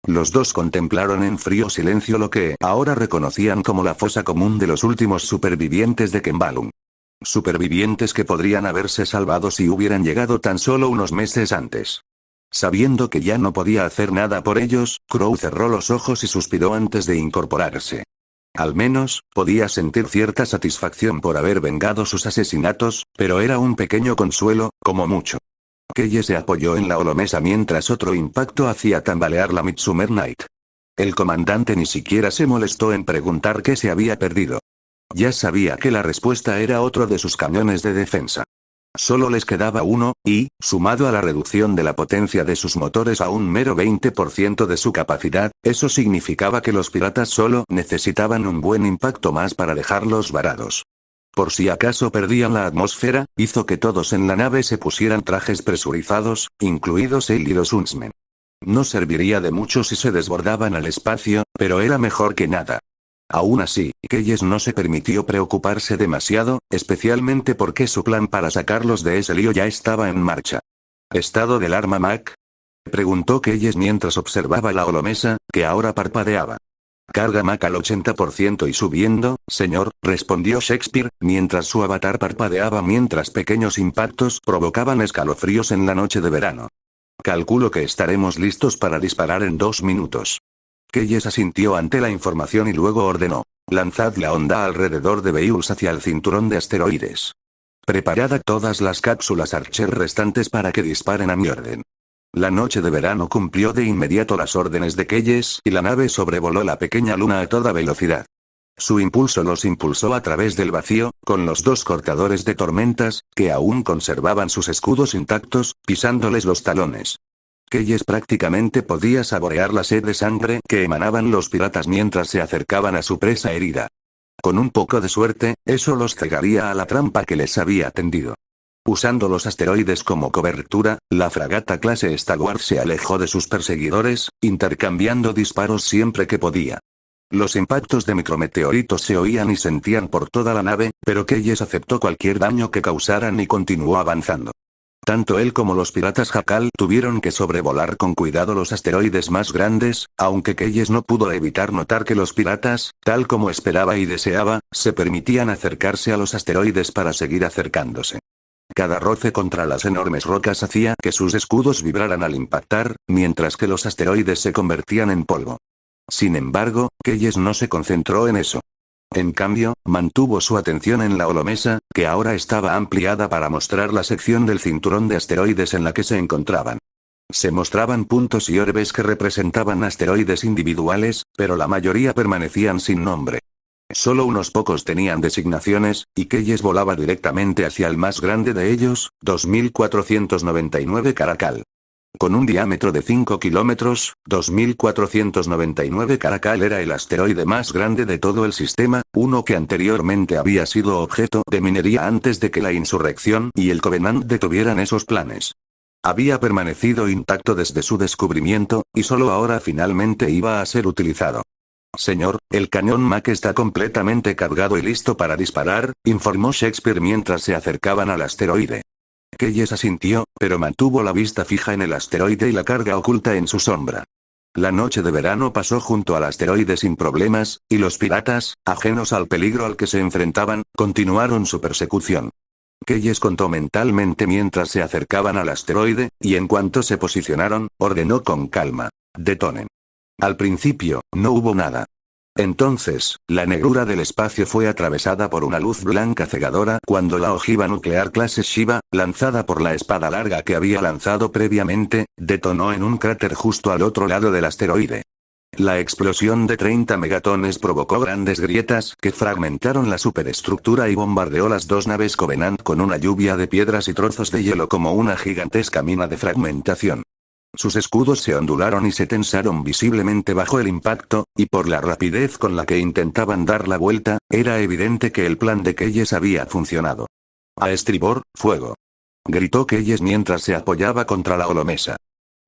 Los dos contemplaron en frío silencio lo que ahora reconocían como la fosa común de los últimos supervivientes de Kembalum. Supervivientes que podrían haberse salvado si hubieran llegado tan solo unos meses antes. Sabiendo que ya no podía hacer nada por ellos, Crow cerró los ojos y suspiró antes de incorporarse. Al menos, podía sentir cierta satisfacción por haber vengado sus asesinatos, pero era un pequeño consuelo, como mucho. Keyes se apoyó en la holomesa mientras otro impacto hacía tambalear la Midsummer Night. El comandante ni siquiera se molestó en preguntar qué se había perdido. Ya sabía que la respuesta era otro de sus cañones de defensa. Solo les quedaba uno, y, sumado a la reducción de la potencia de sus motores a un mero 20% de su capacidad, eso significaba que los piratas solo necesitaban un buen impacto más para dejarlos varados. Por si acaso perdían la atmósfera, hizo que todos en la nave se pusieran trajes presurizados, incluidos él y los Huntsmen. No serviría de mucho si se desbordaban al espacio, pero era mejor que nada. Aún así, Keyes no se permitió preocuparse demasiado, especialmente porque su plan para sacarlos de ese lío ya estaba en marcha. ¿Estado del arma Mac?, preguntó Keyes mientras observaba la holomesa, que ahora parpadeaba. Carga Mac al 80% y subiendo, señor, respondió Shakespeare, mientras su avatar parpadeaba mientras pequeños impactos provocaban escalofríos en la noche de verano. Calculo que estaremos listos para disparar en 2 minutos. Keyes asintió ante la información y luego ordenó: lanzad la onda alrededor de Beulls hacia el cinturón de asteroides. Preparad a todas las cápsulas Archer restantes para que disparen a mi orden. La noche de verano cumplió de inmediato las órdenes de Keyes y la nave sobrevoló la pequeña luna a toda velocidad. Su impulso los impulsó a través del vacío, con los dos cortadores de tormentas, que aún conservaban sus escudos intactos, pisándoles los talones. Keyes prácticamente podía saborear la sed de sangre que emanaban los piratas mientras se acercaban a su presa herida. Con un poco de suerte, eso los cegaría a la trampa que les había tendido. Usando los asteroides como cobertura, la fragata clase Star Wars se alejó de sus perseguidores, intercambiando disparos siempre que podía. Los impactos de micrometeoritos se oían y sentían por toda la nave, pero Keyes aceptó cualquier daño que causaran y continuó avanzando. Tanto él como los piratas Jackal tuvieron que sobrevolar con cuidado los asteroides más grandes, aunque Keyes no pudo evitar notar que los piratas, tal como esperaba y deseaba, se permitían acercarse a los asteroides para seguir acercándose. Cada roce contra las enormes rocas hacía que sus escudos vibraran al impactar, mientras que los asteroides se convertían en polvo. Sin embargo, Keyes no se concentró en eso. En cambio, mantuvo su atención en la holomesa, que ahora estaba ampliada para mostrar la sección del cinturón de asteroides en la que se encontraban. Se mostraban puntos y orbes que representaban asteroides individuales, pero la mayoría permanecían sin nombre. Solo unos pocos tenían designaciones, y Keyes volaba directamente hacia el más grande de ellos, 2499 Caracal. Con un diámetro de 5 kilómetros, 2499 Caracal era el asteroide más grande de todo el sistema, uno que anteriormente había sido objeto de minería antes de que la insurrección y el Covenant detuvieran esos planes. Había permanecido intacto desde su descubrimiento, y solo ahora finalmente iba a ser utilizado. Señor, el cañón Mac está completamente cargado y listo para disparar, informó Shakespeare mientras se acercaban al asteroide. Keyes asintió, pero mantuvo la vista fija en el asteroide y la carga oculta en su sombra. La noche de verano pasó junto al asteroide sin problemas, y los piratas, ajenos al peligro al que se enfrentaban, continuaron su persecución. Keyes contó mentalmente mientras se acercaban al asteroide, y en cuanto se posicionaron, ordenó con calma: detonen. Al principio, no hubo nada. Entonces, la negrura del espacio fue atravesada por una luz blanca cegadora cuando la ojiva nuclear clase Shiva, lanzada por la espada larga que había lanzado previamente, detonó en un cráter justo al otro lado del asteroide. La explosión de 30 megatones provocó grandes grietas que fragmentaron la superestructura y bombardeó las dos naves Covenant con una lluvia de piedras y trozos de hielo como una gigantesca mina de fragmentación. Sus escudos se ondularon y se tensaron visiblemente bajo el impacto, y por la rapidez con la que intentaban dar la vuelta, era evidente que el plan de Keyes había funcionado. A estribor, fuego. Gritó Keyes mientras se apoyaba contra la holomesa.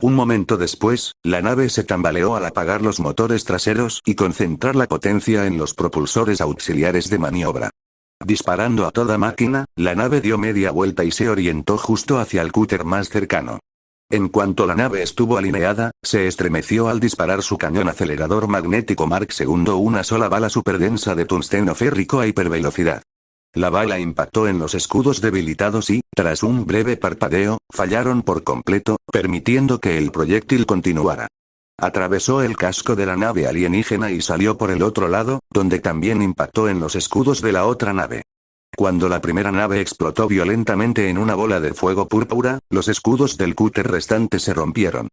Un momento después, la nave se tambaleó al apagar los motores traseros y concentrar la potencia en los propulsores auxiliares de maniobra. Disparando a toda máquina, la nave dio media vuelta y se orientó justo hacia el cúter más cercano. En cuanto la nave estuvo alineada, se estremeció al disparar su cañón acelerador magnético Mark II, una sola bala superdensa de tungsteno férrico a hipervelocidad. La bala impactó en los escudos debilitados y, tras un breve parpadeo, fallaron por completo, permitiendo que el proyectil continuara. Atravesó el casco de la nave alienígena y salió por el otro lado, donde también impactó en los escudos de la otra nave. Cuando la primera nave explotó violentamente en una bola de fuego púrpura, los escudos del cúter restante se rompieron.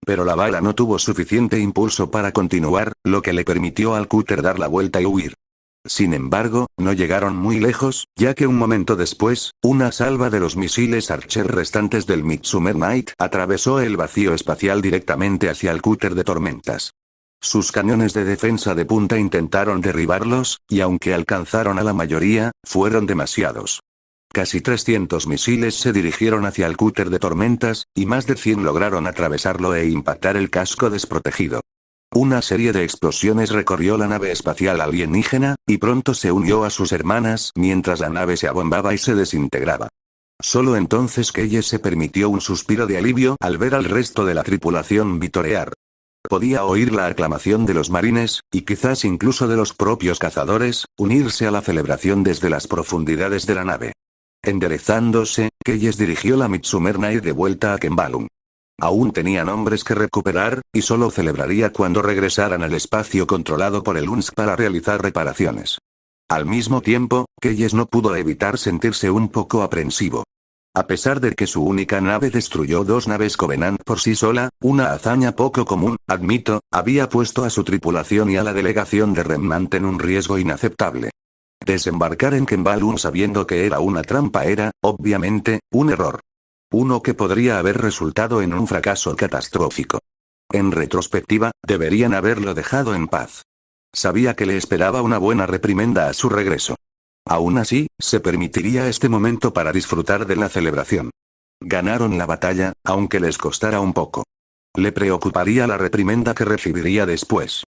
Pero la bala no tuvo suficiente impulso para continuar, lo que le permitió al cúter dar la vuelta y huir. Sin embargo, no llegaron muy lejos, ya que un momento después, una salva de los misiles Archer restantes del Midsummer Night atravesó el vacío espacial directamente hacia el cúter de tormentas. Sus cañones de defensa de punta intentaron derribarlos, y aunque alcanzaron a la mayoría, fueron demasiados. Casi 300 misiles se dirigieron hacia el cúter de tormentas, y más de 100 lograron atravesarlo e impactar el casco desprotegido. Una serie de explosiones recorrió la nave espacial alienígena, y pronto se unió a sus hermanas mientras la nave se abombaba y se desintegraba. Solo entonces Keyes se permitió un suspiro de alivio al ver al resto de la tripulación vitorear. Podía oír la aclamación de los marines, y quizás incluso de los propios cazadores, unirse a la celebración desde las profundidades de la nave. Enderezándose, Keyes dirigió la Midsummer Night de vuelta a Kembalum. Aún tenían hombres que recuperar, y solo celebraría cuando regresaran al espacio controlado por el UNSC para realizar reparaciones. Al mismo tiempo, Keyes no pudo evitar sentirse un poco aprensivo. A pesar de que su única nave destruyó 2 naves Covenant por sí sola, una hazaña poco común, admito, había puesto a su tripulación y a la delegación de Remnant en un riesgo inaceptable. Desembarcar en Kembalun sabiendo que era una trampa era, obviamente, un error. Uno que podría haber resultado en un fracaso catastrófico. En retrospectiva, deberían haberlo dejado en paz. Sabía que le esperaba una buena reprimenda a su regreso. Aún así, se permitiría este momento para disfrutar de la celebración. Ganaron la batalla, aunque les costara un poco. Le preocuparía la reprimenda que recibiría después.